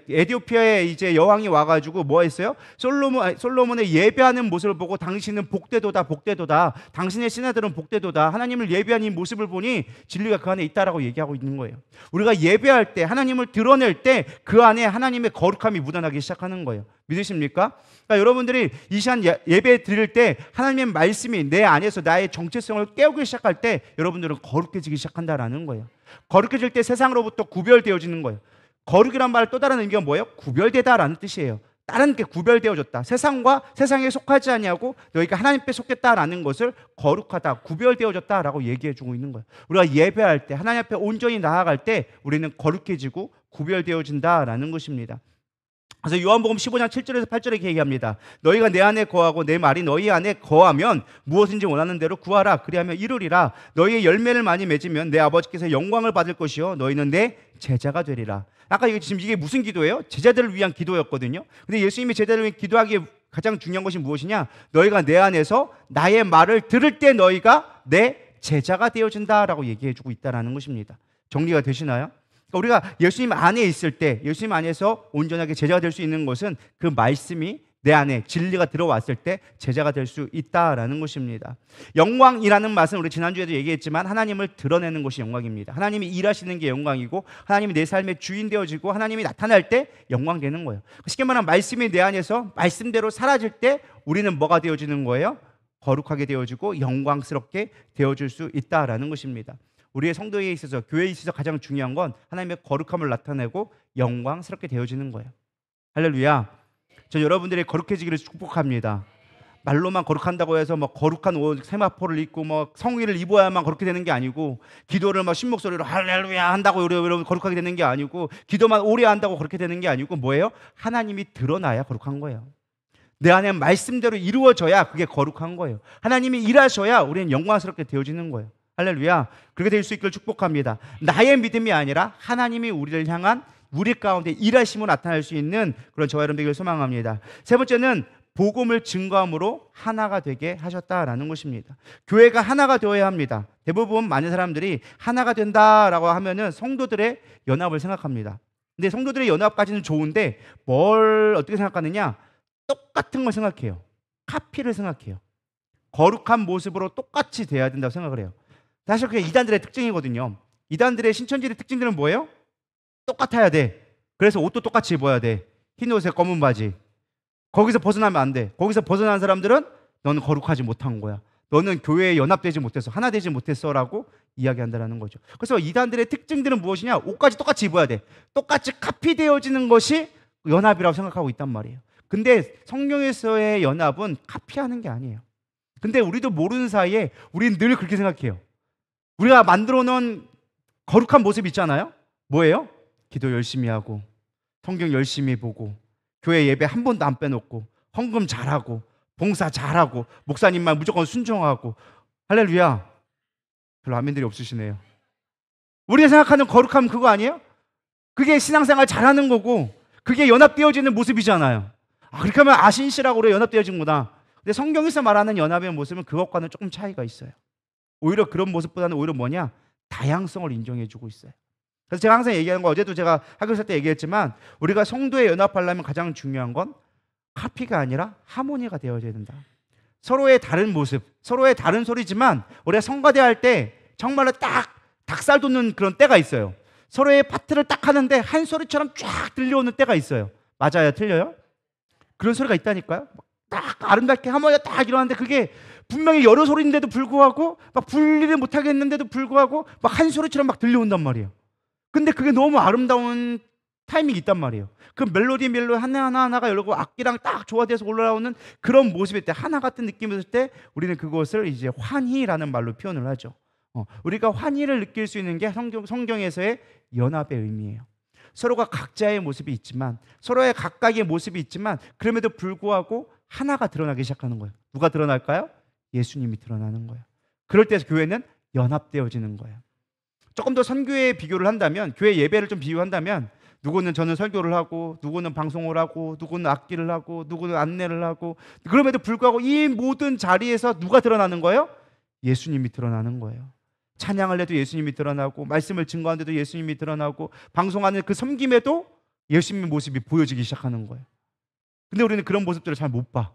에티오피아에 이제 여왕이 와가지고 뭐 했어요? 솔로몬의 예배하는 모습을 보고 당신은 복되도다, 복되도다. 당신의 신하들은 복되도다. 하나님을 예배하는 이 모습을 보니 진리가 그 안에 있다라고 얘기하고 있는 거예요. 우리가 예배할 때, 하나님을 드러낼 때 그 안에 하나님의 거룩함이 묻어나기 시작하는 거예요. 믿으십니까? 그러니까 여러분들이 이 시간 예배 드릴 때 하나님의 말씀이 내 안에서 나의 정체성을 깨우기 시작할 때 여러분들은 거룩해지기 시작한다라는 거예요. 거룩해질 때 세상으로부터 구별되어지는 거예요. 거룩이란 말 또 다른 의미가 뭐예요? 구별되다라는 뜻이에요. 다른 게 구별되어졌다. 세상과 세상에 속하지 아니하고 너희가 하나님께 속했다라는 것을 거룩하다, 구별되어졌다라고 얘기해주고 있는 거예요. 우리가 예배할 때, 하나님 앞에 온전히 나아갈 때 우리는 거룩해지고 구별되어진다라는 것입니다. 그래서 요한복음 15장 7절에서 8절에 이렇게 얘기합니다. 너희가 내 안에 거하고 내 말이 너희 안에 거하면 무엇인지 원하는 대로 구하라. 그리하면 이루리라. 너희의 열매를 많이 맺으면 내 아버지께서 영광을 받을 것이요 너희는 내 제자가 되리라. 아까 지금 이게 무슨 기도예요? 제자들을 위한 기도였거든요. 근데 예수님이 제자들을 위해 기도하기에 가장 중요한 것이 무엇이냐? 너희가 내 안에서 나의 말을 들을 때 너희가 내 제자가 되어진다라고 얘기해주고 있다는 것입니다. 정리가 되시나요? 우리가 예수님 안에 있을 때, 예수님 안에서 온전하게 제자가 될 수 있는 것은 그 말씀이 내 안에 진리가 들어왔을 때 제자가 될 수 있다라는 것입니다. 영광이라는 말은 우리 지난주에도 얘기했지만 하나님을 드러내는 것이 영광입니다. 하나님이 일하시는 게 영광이고 하나님이 내 삶의 주인 되어지고 하나님이 나타날 때 영광되는 거예요. 쉽게 말하면 말씀이 내 안에서 말씀대로 사라질 때 우리는 뭐가 되어지는 거예요? 거룩하게 되어지고 영광스럽게 되어질 수 있다라는 것입니다. 우리의 성도에 있어서, 교회에 있어서 가장 중요한 건 하나님의 거룩함을 나타내고 영광스럽게 되어지는 거예요. 할렐루야. 저 여러분들이 거룩해지기를 축복합니다. 말로만 거룩한다고 해서 뭐 거룩한 옷, 세마포를 입고 뭐 성의를 입어야만 그렇게 되는 게 아니고, 기도를 막 신목소리로 할렐루야 한다고 여러분 거룩하게 되는 게 아니고, 기도만 오래 한다고 그렇게 되는 게 아니고, 뭐예요? 하나님이 드러나야 거룩한 거예요. 내 안에 말씀대로 이루어져야 그게 거룩한 거예요. 하나님이 일하셔야 우리는 영광스럽게 되어지는 거예요. 할렐루야. 그렇게 될 수 있기를 축복합니다. 나의 믿음이 아니라 하나님이 우리를 향한 우리 가운데 일하심으로 나타날 수 있는 그런 저와 여러분 되기를 소망합니다. 세 번째는 복음을 증거함으로 하나가 되게 하셨다라는 것입니다. 교회가 하나가 되어야 합니다. 대부분 많은 사람들이 하나가 된다라고 하면은 성도들의 연합을 생각합니다. 근데 성도들의 연합까지는 좋은데 뭘 어떻게 생각하느냐? 똑같은 걸 생각해요. 카피를 생각해요. 거룩한 모습으로 똑같이 돼야 된다고 생각을 해요. 사실 그게 이단들의 특징이거든요. 이단들의 신천지의 특징들은 뭐예요? 똑같아야 돼. 그래서 옷도 똑같이 입어야 돼. 흰 옷에 검은 바지. 거기서 벗어나면 안 돼. 거기서 벗어난 사람들은 너는 거룩하지 못한 거야. 너는 교회에 연합되지 못했어. 하나 되지 못했어 라고 이야기한다는 거죠. 그래서 이단들의 특징들은 무엇이냐? 옷까지 똑같이 입어야 돼. 똑같이 카피되어지는 것이 연합이라고 생각하고 있단 말이에요. 근데 성경에서의 연합은 카피하는 게 아니에요. 근데 우리도 모르는 사이에 우리는 늘 그렇게 생각해요. 우리가 만들어 놓은 거룩한 모습 있잖아요. 뭐예요? 기도 열심히 하고, 성경 열심히 보고, 교회 예배 한 번도 안 빼놓고, 헌금 잘하고, 봉사 잘하고, 목사님만 무조건 순종하고. 할렐루야. 별로 아멘들이 없으시네요. 우리가 생각하는 거룩함 그거 아니에요? 그게 신앙생활 잘하는 거고, 그게 연합되어지는 모습이잖아요. 그렇게 하면 아신시라고 우리가 연합되어진구나. 근데 성경에서 말하는 연합의 모습은 그것과는 조금 차이가 있어요. 오히려 그런 모습보다는 오히려 뭐냐? 다양성을 인정해주고 있어요. 그래서 제가 항상 얘기하는 거, 어제도 제가 학교에서 때 얘기했지만, 우리가 성도에 연합하려면 가장 중요한 건 카피가 아니라 하모니가 되어져야 된다. 서로의 다른 모습, 서로의 다른 소리지만 우리가 성가대 할 때 정말로 딱 닭살 돋는 그런 때가 있어요. 서로의 파트를 딱 하는데 한 소리처럼 쫙 들려오는 때가 있어요. 맞아요? 틀려요? 그런 소리가 있다니까요. 딱 아름답게 하모니가 딱 일어나는데 그게 분명히 여러 소리인데도 불구하고 막 분리를 못하겠는데도 불구하고 막 한 소리처럼 막 들려온단 말이에요. 근데 그게 너무 아름다운 타이밍이 있단 말이에요. 그 멜로디 하나하나가 열고 악기랑 딱 조화돼서 올라오는 그런 모습일 때, 하나 같은 느낌일 때 우리는 그것을 이제 환희라는 말로 표현을 하죠. 우리가 환희를 느낄 수 있는 게 성경에서의 연합의 의미예요. 서로가 각자의 모습이 있지만, 서로의 각각의 모습이 있지만, 그럼에도 불구하고 하나가 드러나기 시작하는 거예요. 누가 드러날까요? 예수님이 드러나는 거예요. 그럴 때 교회는 연합되어지는 거예요. 조금 더 선교에 비교를 한다면, 교회 예배를 좀 비유한다면, 누구는 저는 설교를 하고, 누구는 방송을 하고, 누구는 악기를 하고, 누구는 안내를 하고, 그럼에도 불구하고 이 모든 자리에서 누가 드러나는 거예요? 예수님이 드러나는 거예요. 찬양을 해도 예수님이 드러나고, 말씀을 증거하는데도 예수님이 드러나고, 방송하는 그 섬김에도 예수님의 모습이 보여지기 시작하는 거예요. 근데 우리는 그런 모습들을 잘 못 봐.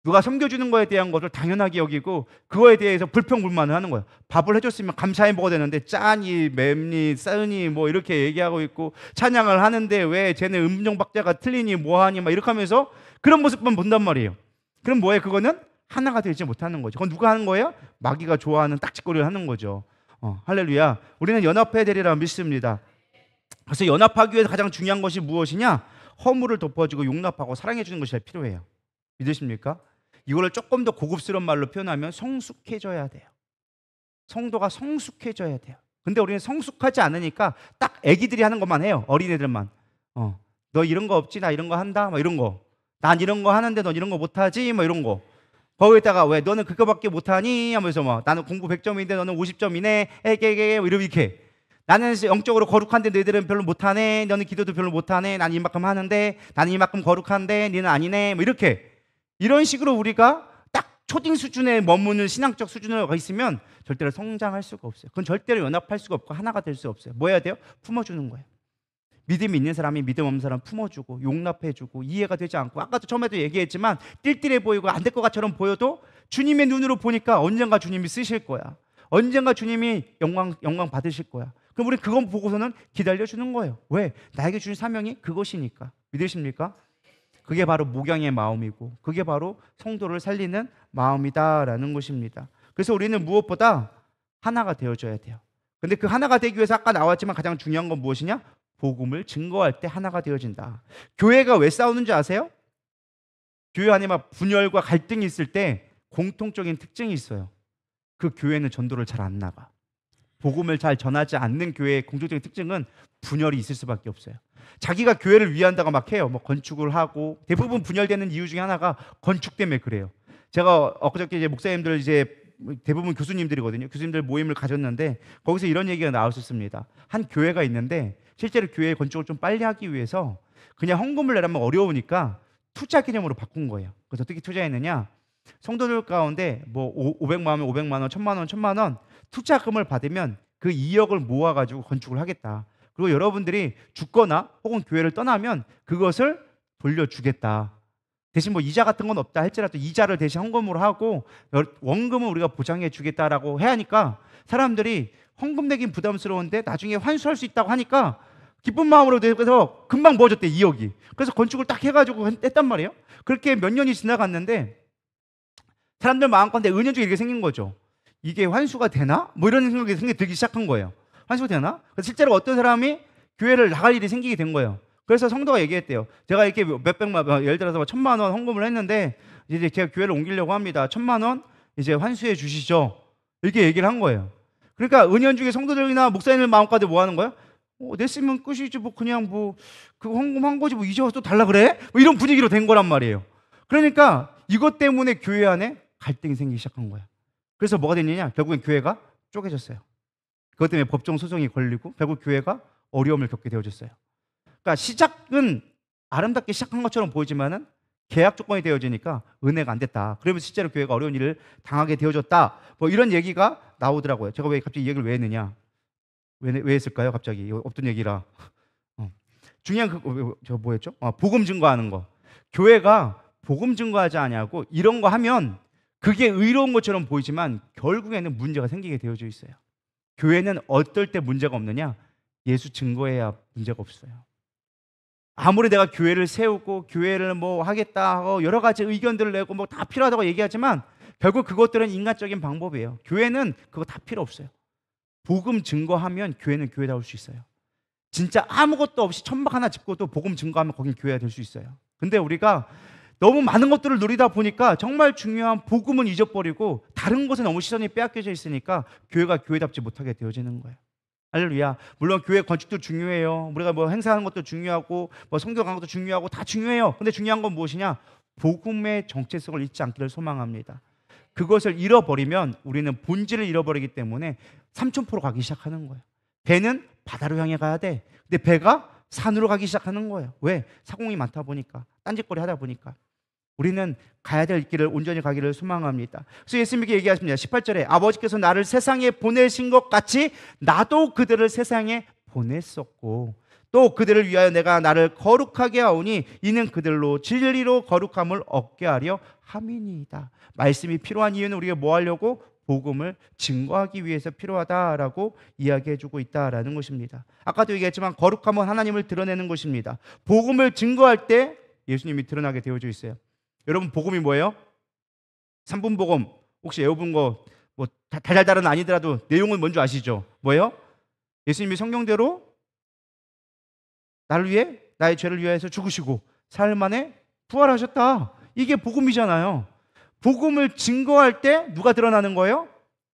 누가 섬겨주는 거에 대한 것을 당연하게 여기고 그거에 대해서 불평불만을 하는 거예요. 밥을 해줬으면 감사히 먹어야 되는데 짜니 맵니 싸니 뭐 이렇게 얘기하고 있고, 찬양을 하는데 왜 쟤네 음정박자가 틀리니 뭐하니 막 이렇게 하면서 그런 모습만 본단 말이에요. 그럼 뭐예요? 그거는 하나가 되지 못하는 거죠. 그건 누가 하는 거예요? 마귀가 좋아하는 딱지거리를 하는 거죠. 할렐루야. 우리는 연합해야 되리라 믿습니다. 그래서 연합하기 위해서 가장 중요한 것이 무엇이냐? 허물을 덮어주고 용납하고 사랑해 주는 것이 제일 필요해요. 믿으십니까? 이거를 조금 더 고급스러운 말로 표현하면 성숙해져야 돼요. 성도가 성숙해져야 돼요. 근데 우리는 성숙하지 않으니까 딱 애기들이 하는 것만 해요. 어린애들만. 너 이런 거 없지? 나 이런 거 한다? 막 이런 거. 난 이런 거 하는데 넌 이런 거 못하지? 뭐 이런 거. 거기다가 왜 너는 그거밖에 못하니? 하면서 뭐 나는 공부 100점인데 너는 50점이네. 에게게 뭐 이렇게. 나는 영적으로 거룩한데 너희들은 별로 못하네. 너는 기도도 별로 못하네. 난 이만큼 하는데 나는 이만큼 거룩한데 너는 아니네. 뭐 이렇게. 이런 식으로 우리가 딱 초딩 수준에 머무는 신앙적 수준으로 가 있으면 절대로 성장할 수가 없어요. 그건 절대로 연합할 수가 없고 하나가 될 수 없어요. 뭐 해야 돼요? 품어주는 거예요. 믿음이 있는 사람이 믿음 없는 사람 품어주고 용납해주고 이해가 되지 않고 아까도 처음에도 얘기했지만 띨띨해 보이고 안 될 것 같처럼 보여도 주님의 눈으로 보니까 언젠가 주님이 쓰실 거야. 언젠가 주님이 영광 받으실 거야. 그럼 우리 그건 보고서는 기다려주는 거예요. 왜? 나에게 주신 사명이 그것이니까. 믿으십니까? 그게 바로 목양의 마음이고 그게 바로 성도를 살리는 마음이다라는 것입니다. 그래서 우리는 무엇보다 하나가 되어줘야 돼요. 근데 그 하나가 되기 위해서 아까 나왔지만 가장 중요한 건 무엇이냐? 복음을 증거할 때 하나가 되어진다. 교회가 왜 싸우는지 아세요? 교회 안에 막 분열과 갈등이 있을 때 공통적인 특징이 있어요. 그 교회는 전도를 잘 안 나가. 복음을 잘 전하지 않는 교회의 공통적인 특징은 분열이 있을 수밖에 없어요. 자기가 교회를 위한다고 막 해요. 뭐 건축을 하고 대부분 분열되는 이유 중에 하나가 건축 때문에 그래요. 제가 엊그저께 이제 목사님들 이제 대부분 교수님들이거든요. 교수님들 모임을 가졌는데 거기서 이런 얘기가 나왔었습니다. 한 교회가 있는데 실제로 교회 건축을 좀 빨리 하기 위해서 그냥 헌금을 내라면 어려우니까 투자 개념으로 바꾼 거예요. 그래서 어떻게 투자했느냐? 성도들 가운데 뭐 500만 원, 500만 원, 1000만 원, 1000만 원 투자금을 받으면 그 2억을 모아가지고 건축을 하겠다. 그리고 여러분들이 죽거나 혹은 교회를 떠나면 그것을 돌려주겠다. 대신 뭐 이자 같은 건 없다 할지라도 이자를 대신 헌금으로 하고 원금은 우리가 보장해 주겠다라고 해야 하니까 사람들이 헌금 내긴 부담스러운데 나중에 환수할 수 있다고 하니까 기쁜 마음으로 돼서 금방 모아졌대 2억이. 그래서 건축을 딱 해가지고 했단 말이에요. 그렇게 몇 년이 지나갔는데 사람들 마음가운데 은연중에 이렇게 생긴 거죠. 이게 환수가 되나? 뭐 이런 생각이 들기 시작한 거예요. 환수가 되나? 그래서 실제로 어떤 사람이 교회를 나갈 일이 생기게 된 거예요. 그래서 성도가 얘기했대요. 제가 이렇게 몇백만, 예를 들어서 1000만 원 헌금을 했는데 이제 제가 교회를 옮기려고 합니다. 1000만 원 이제 환수해 주시죠. 이렇게 얘기를 한 거예요. 그러니까 은연중에 성도들이나 목사님들 마음가운데 뭐 하는 거예요? 냈으면 끝이지 뭐 그냥 뭐 그거 헌금한 거지 뭐 이제 와서 또 달라 그래? 뭐 이런 분위기로 된 거란 말이에요. 그러니까 이것 때문에 교회 안에 갈등이 생기기 시작한 거예요. 그래서 뭐가 됐느냐? 결국엔 교회가 쪼개졌어요. 그것 때문에 법정 소송이 걸리고 결국 교회가 어려움을 겪게 되어졌어요. 그러니까 시작은 아름답게 시작한 것처럼 보이지만은 계약 조건이 되어지니까 은혜가 안 됐다. 그러면서 실제로 교회가 어려운 일을 당하게 되어졌다. 뭐 이런 얘기가 나오더라고요. 제가 왜 갑자기 이 얘기를 왜 했느냐? 왜 했을까요? 갑자기 없던 얘기라. 중요한 저 뭐였죠? 복음 증거하는 거. 교회가 복음 증거하지 않냐고 이런 거 하면 그게 의로운 것처럼 보이지만 결국에는 문제가 생기게 되어져 있어요. 교회는 어떨 때 문제가 없느냐? 예수 증거해야 문제가 없어요. 아무리 내가 교회를 세우고 교회를 뭐 하겠다 하고 여러 가지 의견들을 내고 뭐 다 필요하다고 얘기하지만 결국 그것들은 인간적인 방법이에요. 교회는 그거 다 필요 없어요. 복음 증거하면 교회는 교회다울 수 있어요. 진짜 아무것도 없이 천막 하나 짚고도 복음 증거하면 거긴 교회가 될 수 있어요. 근데 우리가 너무 많은 것들을 누리다 보니까 정말 중요한 복음은 잊어버리고 다른 것에 너무 시선이 빼앗겨져 있으니까 교회가 교회답지 못하게 되어지는 거예요. 할렐루야. 물론 교회 건축도 중요해요. 우리가 뭐 행사하는 것도 중요하고 뭐 성경 강의도 중요하고 다 중요해요. 근데 중요한 건 무엇이냐? 복음의 정체성을 잊지 않기를 소망합니다. 그것을 잃어버리면 우리는 본질을 잃어버리기 때문에 삼천포로 가기 시작하는 거예요. 배는 바다로 향해 가야 돼. 근데 배가 산으로 가기 시작하는 거예요. 왜? 사공이 많다 보니까, 딴짓거리 하다 보니까. 우리는 가야 될 길을 온전히 가기를 소망합니다. 그래서 예수님께 얘기하십니다. 18절에 아버지께서 나를 세상에 보내신 것 같이 나도 그들을 세상에 보냈었고 또 그들을 위하여 내가 나를 거룩하게 하오니 이는 그들로 진리로 거룩함을 얻게 하려 함이니이다. 말씀이 필요한 이유는 우리가 뭐 하려고? 복음을 증거하기 위해서 필요하다라고 이야기해주고 있다라는 것입니다. 아까도 얘기했지만 거룩함은 하나님을 드러내는 것입니다. 복음을 증거할 때 예수님이 드러나게 되어져 있어요. 여러분 복음이 뭐예요? 3분 복음 혹시 외워본 거 뭐 달달달은 아니더라도 내용은 뭔지 아시죠? 뭐예요? 예수님이 성경대로 나를 위해 나의 죄를 위하여서 죽으시고 사흘 만에 부활하셨다. 이게 복음이잖아요. 복음을 증거할 때 누가 드러나는 거예요?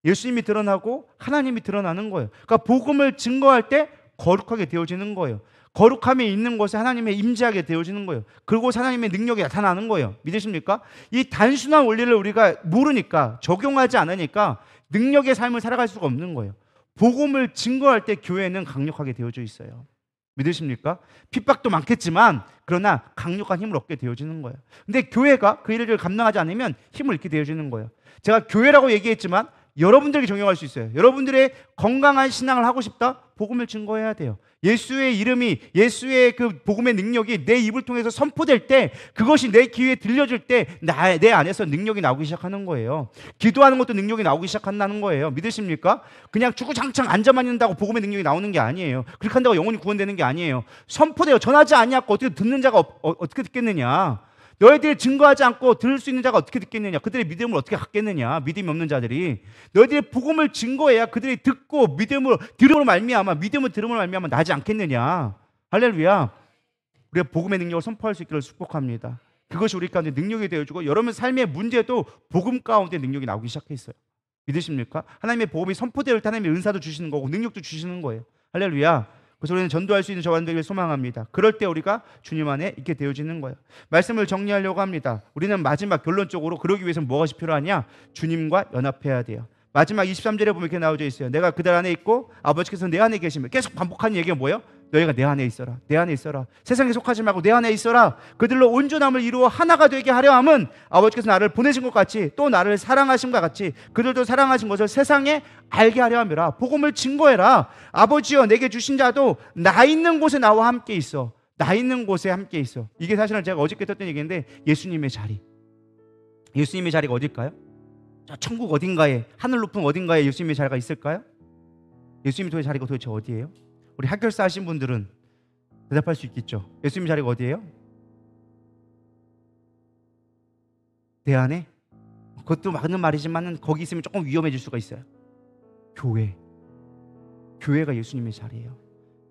예수님이 드러나고 하나님이 드러나는 거예요. 그러니까 복음을 증거할 때 거룩하게 되어지는 거예요. 거룩함이 있는 곳에 하나님의 임재하게 되어지는 거예요. 그리고 하나님의 능력이 나타나는 거예요. 믿으십니까? 이 단순한 원리를 우리가 모르니까, 적용하지 않으니까 능력의 삶을 살아갈 수가 없는 거예요. 복음을 증거할 때 교회는 강력하게 되어져 있어요. 믿으십니까? 핍박도 많겠지만 그러나 강력한 힘을 얻게 되어지는 거예요. 근데 교회가 그 일을 감당하지 않으면 힘을 잃게 되어지는 거예요. 제가 교회라고 얘기했지만 여러분들에게 적용할 수 있어요. 여러분들의 건강한 신앙을 하고 싶다? 복음을 증거해야 돼요. 예수의 이름이, 예수의 그 복음의 능력이 내 입을 통해서 선포될 때, 그것이 내 귀에 들려질 때 내 안에서 능력이 나오기 시작하는 거예요. 기도하는 것도 능력이 나오기 시작한다는 거예요. 믿으십니까? 그냥 주구장창 앉아만 있는다고 복음의 능력이 나오는 게 아니에요. 그렇게 한다고 영혼이 구원되는 게 아니에요. 선포돼요. 전하지 아니하고 어떻게 듣는 자가 어떻게 듣겠느냐? 너희들이 증거하지 않고 들을 수 있는 자가 어떻게 듣겠느냐? 그들의 믿음을 어떻게 갖겠느냐? 믿음이 없는 자들이. 너희들이 복음을 증거해야 그들이 듣고 믿음으로 들음으로 말미암아, 믿음을 들음으로 말미암아 나지 않겠느냐? 할렐루야. 우리가 복음의 능력을 선포할 수 있기를 축복합니다. 그것이 우리 가운데 능력이 되어주고, 여러분 삶의 문제도 복음 가운데 능력이 나오기 시작했어요. 믿으십니까? 하나님의 복음이 선포될 때 하나님의 은사도 주시는 거고 능력도 주시는 거예요. 할렐루야. 그래서 우리는 전도할 수 있는 저와 되기를 소망합니다. 그럴 때 우리가 주님 안에 있게 되어지는 거예요. 말씀을 정리하려고 합니다. 우리는 마지막 결론적으로 그러기 위해서는 무엇이 필요하냐? 주님과 연합해야 돼요. 마지막 23절에 보면 이렇게 나오져 있어요. 내가 그들 안에 있고 아버지께서 내 안에 계시며. 계속 반복하는 얘기가 뭐예요? 너희가 내 안에 있어라. 내 안에 있어라. 세상에 속하지 말고 내 안에 있어라. 그들로 온전함을 이루어 하나가 되게 하려 함은 아버지께서 나를 보내신 것 같이 또 나를 사랑하심과 같이 그들도 사랑하신 것을 세상에 알게 하려 함이라. 복음을 증거해라. 아버지여 내게 주신 자도 나 있는 곳에 나와 함께 있어. 나 있는 곳에 함께 있어. 이게 사실은 제가 어저께 했던 얘기인데, 예수님의 자리. 예수님의 자리가 어딜까요? 저 천국 어딘가에, 하늘 높은 어딘가에 예수님의 자리가 있을까요? 예수님의 자리가 도대체 어디예요? 우리 학결사 하신 분들은 대답할 수 있겠죠. 예수님 자리가 어디예요? 내 안에? 그것도 맞는 말이지만 거기 있으면 조금 위험해질 수가 있어요. 교회. 교회가 예수님의 자리예요.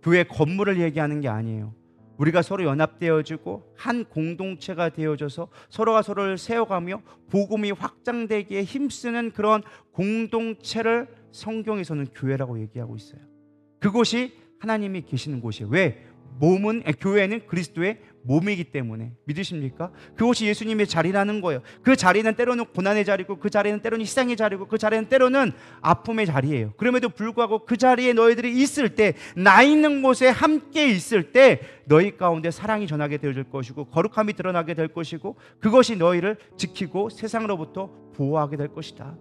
교회 건물을 얘기하는 게 아니에요. 우리가 서로 연합되어지고 한 공동체가 되어져서 서로가 서로를 세워가며 복음이 확장되기에 힘쓰는 그런 공동체를 성경에서는 교회라고 얘기하고 있어요. 그곳이 하나님이 계시는 곳이에요. 왜? 교회는 그리스도의 몸이기 때문에. 믿으십니까? 그곳이 예수님의 자리라는 거예요. 그 자리는 때로는 고난의 자리고, 그 자리는 때로는 희생의 자리고, 그 자리는 때로는 아픔의 자리예요. 그럼에도 불구하고 그 자리에 너희들이 있을 때, 나 있는 곳에 함께 있을 때 너희 가운데 사랑이 전하게 되어질 것이고 거룩함이 드러나게 될 것이고, 그것이 너희를 지키고 세상으로부터 보호하게 될 것이다.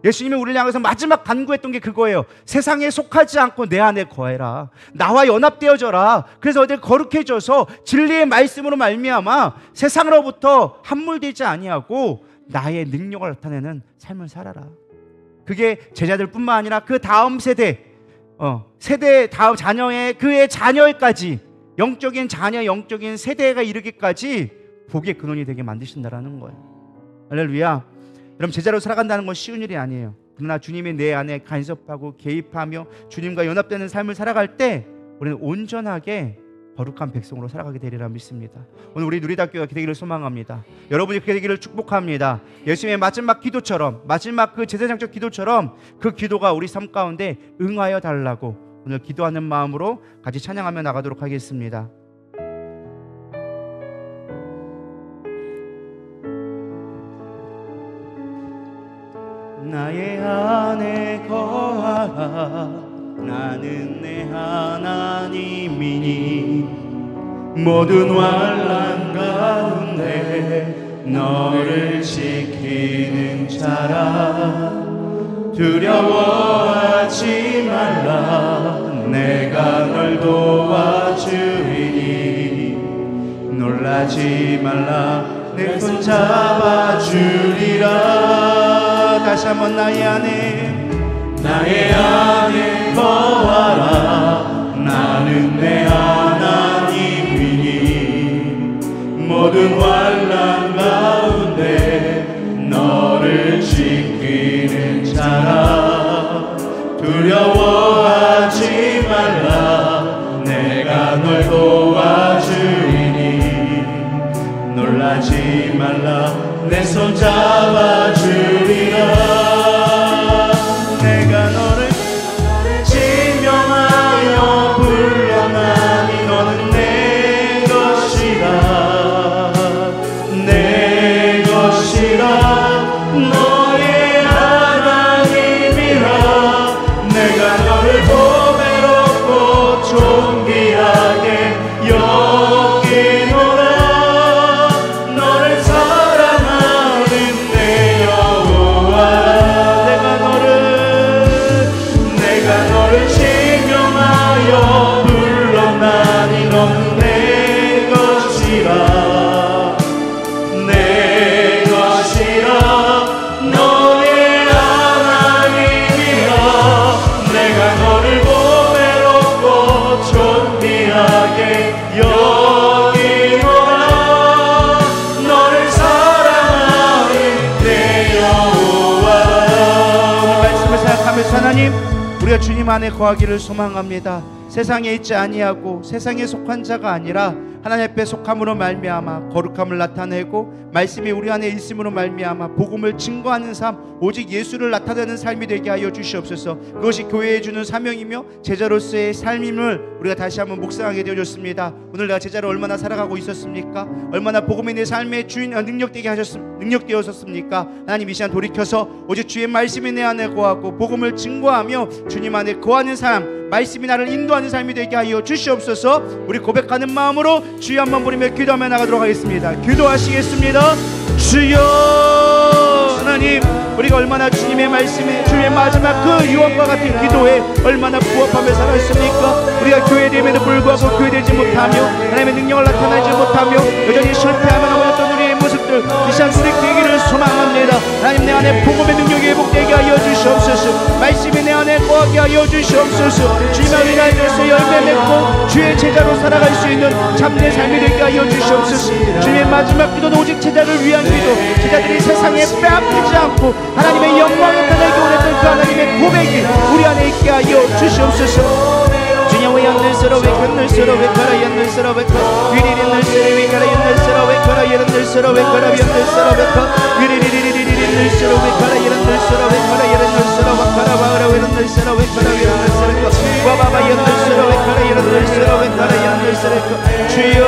예수님이 우리를 향해서 마지막 간구했던 게 그거예요. 세상에 속하지 않고 내 안에 거해라. 나와 연합되어져라. 그래서 어디 거룩해져서 진리의 말씀으로 말미암아 세상으로부터 함몰되지 아니하고 나의 능력을 나타내는 삶을 살아라. 그게 제자들뿐만 아니라 그 다음 세대 다음 자녀의 그의 자녀까지, 영적인 자녀, 영적인 세대가 이르기까지 복의 근원이 되게 만드신다라는 거예요. 할렐루야. 여러분, 제자로 살아간다는 건 쉬운 일이 아니에요. 그러나 주님이 내 안에 간섭하고 개입하며 주님과 연합되는 삶을 살아갈 때 우리는 온전하게 거룩한 백성으로 살아가게 되리라 믿습니다. 오늘 우리 누리다교회가 되기를 소망합니다. 여러분이 그렇게 되기를 축복합니다. 예수님의 마지막 기도처럼, 마지막 그 제사장적 기도처럼 그 기도가 우리 삶 가운데 응하여 달라고 오늘 기도하는 마음으로 같이 찬양하며 나가도록 하겠습니다. 나의 안에 거하라. 나는 내 하나님이니 모든 환난 가운데 너를 지키는 자라. 두려워하지 말라. 내가 널 도와주리니 놀라지 말라. 내 손 잡아주리라. 다시 한번 나의 안에 거하라. 나는 내 하나님이니 모든 환난 가운데 너를 지키는 자라. 두려워하지 말라. 내가 널 도와주리니 하지 말라 내 손 잡아주리라 내가 너를 지명하여 불러나니 너는 내 것이라 내 것이라 너의 하나님이라 내가 너를 보배롭고 존귀하게 여기노라 너를 사랑하는 내 여호와라 내가 너를 지명하여 불러나니 너는 내 것이라 내 것이라 너의 하나님이라 내가 너를 보배롭고 존귀하게 여기노라 너를 사랑하는 내 여호와라 오늘 말씀을 생각하면서 하나님 우리가 주님 안에 거하기를 소망합니다. 세상에 있지 아니하고 세상에 속한 자가 아니라 하나님 앞에 속함으로 말미암아 거룩함을 나타내고 말씀이 우리 안에 있음으로 말미암아 복음을 증거하는 삶 오직 예수를 나타내는 삶이 되게 하여 주시옵소서. 그것이 교회에 주는 사명이며 제자로서의 삶임을 우리가 다시 한번 묵상하게 되어졌습니다. 오늘 내가 제자로 얼마나 살아가고 있었습니까? 얼마나 복음이 내 삶의 주인 능력되었었습니까? 하나님 이 시간 돌이켜서 오직 주의 말씀이 내 안에 거하고 복음을 증거하며 주님 안에 거하는 삶 말씀이 나를 인도하는 삶이 되게 하여 주시옵소서. 우리 고백하는 마음으로 주여 한번 부르며 기도하며 나가도록 하겠습니다. 기도하시겠습니다. 주여 하나님 우리가 얼마나 주님의 말씀에 주의 마지막 그 유언과 같은 기도에 얼마나 부합하며 살았습니까? 우리가 교회됨에도 불구하고 교회되지 못하며 하나님의 능력을 나타내지 못하며 여전히 실패하며 넘어졌던 우리의 모습들 이 시간 돌이키기를 소망합니다. 하나님 내 안에 복음의 능력이 회복되게 하여 주시옵소서. 말씀이 내 안에 거하게 하여 주시옵소서. 주님의 은혜 안에서 열매 맺고 주의 제자로 살아갈 수 있는 참된 삶이 되게 하여 주시옵소서. 주님의 마지막 기도는 오직 제자를 위한 기도 제자들이 세상에 빼앗기지 않고 하나님의 영광을 나타내기 원했던 그 하나님의 고백이 우리 안에 있게 하여 주시옵소서. 주님의 연들스러워 견들스러워 가라 연들스러워 위리리 늘스러워 가라 연들스러워 가라 연들스러워 가라 연들스러워 위리리리리리 늘스러워 가라 연들스러워 가라 연들스러워 가라 바라 연들스러워 가라 연들스러워 와바바 연들스러워 가라 연들스러워 가라 연들스러워 주여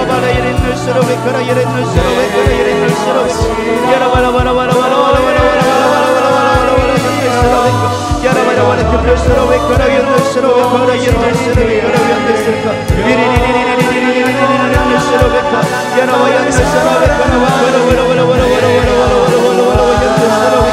바라 연들스러워 가라 연들스러워 가라 연들스러워 야라바라바라바라바라바라바라바라바라바라바라 연들스러워 야라바라바라 견들스러워 가라 연들스러워 가라 연들스러워 가라 연들스러워 위리리리리리리리리리 연들스러워 야라바 연들스러워 가라 바라바라바라바라바라바라바라바라바라 연들스러워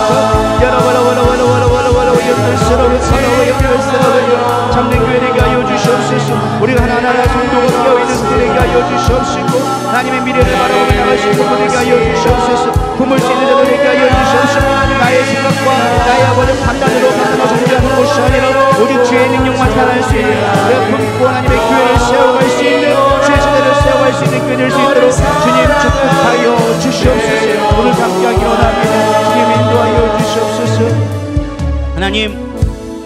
야라바라바라바라바라바라 연들스러워 가라 연들스러워 참된 교회 되게 하여 주시옵소서. 우리가 하나하나 성도가 되어있는 그들에게 하여 주시옵시고 하나님의 미래를 바라보며 나갈 수 있는 그들에게 하여 주시옵소서. 품을 수 있는 자들에게 하여 주시옵소서. 나의 생각과 나의 아버지 판단으로 판단하고 정죄하는 것이 아니라 오직 주의 능력만 나타날 수 있는 내가 품고 하나님의 교회를 세워갈 수 있는 주의 세대를 세워갈 수 있는 교회 될 수 있도록 주님 축복하여 주시옵소서. 오늘 함께하기를 원합니다. 주님 인도하여 주시옵소서. 하나님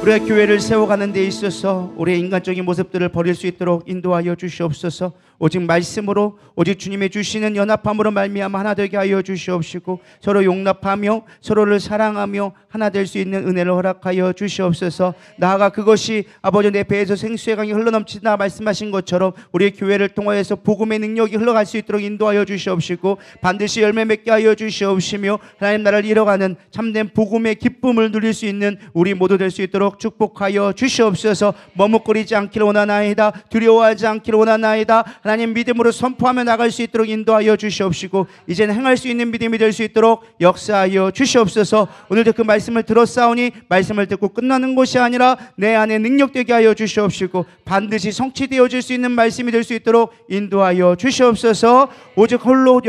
우리가 교회를 세워가는 데 있어서 우리의 인간적인 모습들을 버릴 수 있도록 인도하여 주시옵소서. 오직 말씀으로 오직 주님의 주시는 연합함으로 말미암아 하나 되게 하여 주시옵시고 서로 용납하며 서로를 사랑하며 하나 될 수 있는 은혜를 허락하여 주시옵소서. 나아가 그것이 아버지 내 배에서 생수의 강이 흘러넘친다 말씀하신 것처럼 우리의 교회를 통하여서 복음의 능력이 흘러갈 수 있도록 인도하여 주시옵시고 반드시 열매 맺게 하여 주시옵시며 하나님 나라를 이뤄가는 참된 복음의 기쁨을 누릴 수 있는 우리 모두 될 수 있도록 축복하여 주시옵소서. 머뭇거리지 않기를 원하나이다. 두려워하지 않기를 원하나이다. 하나님 믿음으로 선포하며 나갈 수 있도록 인도하여 주시옵시고 이제는 행할 수 있는 믿음이 될 수 있도록 역사하여 주시옵소서. 오늘도 그 말씀을 들었사오니 말씀을 듣고 끝나는 것이 아니라 내 안에 능력되게 하여 주시옵시고 반드시 성취되어질 수 있는 말씀이 될 수 있도록 인도하여 주시옵소서. 오직 홀로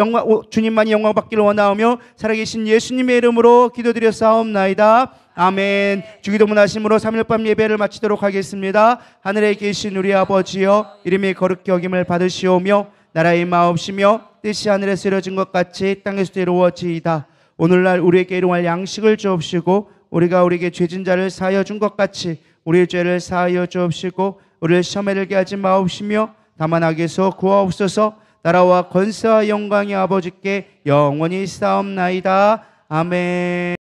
주님만이 영광 받기를 원하오며 살아계신 예수님의 이름으로 기도드렸사옵나이다. 아멘. 주기도문 하심으로 3일 밤 예배를 마치도록 하겠습니다. 하늘에 계신 우리 아버지여 이름이 거룩히 여김을 받으시오며 나라의 마옵시며 뜻이 하늘에서 이루어진 것 같이 땅에서도 이루어지이다. 오늘날 우리에게 일용할 양식을 주옵시고 우리가 우리에게 죄진 자를 사하여 준 것 같이 우리의 죄를 사하여 주옵시고 우리를 시험에 들게 하지 마옵시며 다만 악에서 구하옵소서. 나라와 권세와 영광이 아버지께 영원히 있사옵나이다. 아멘.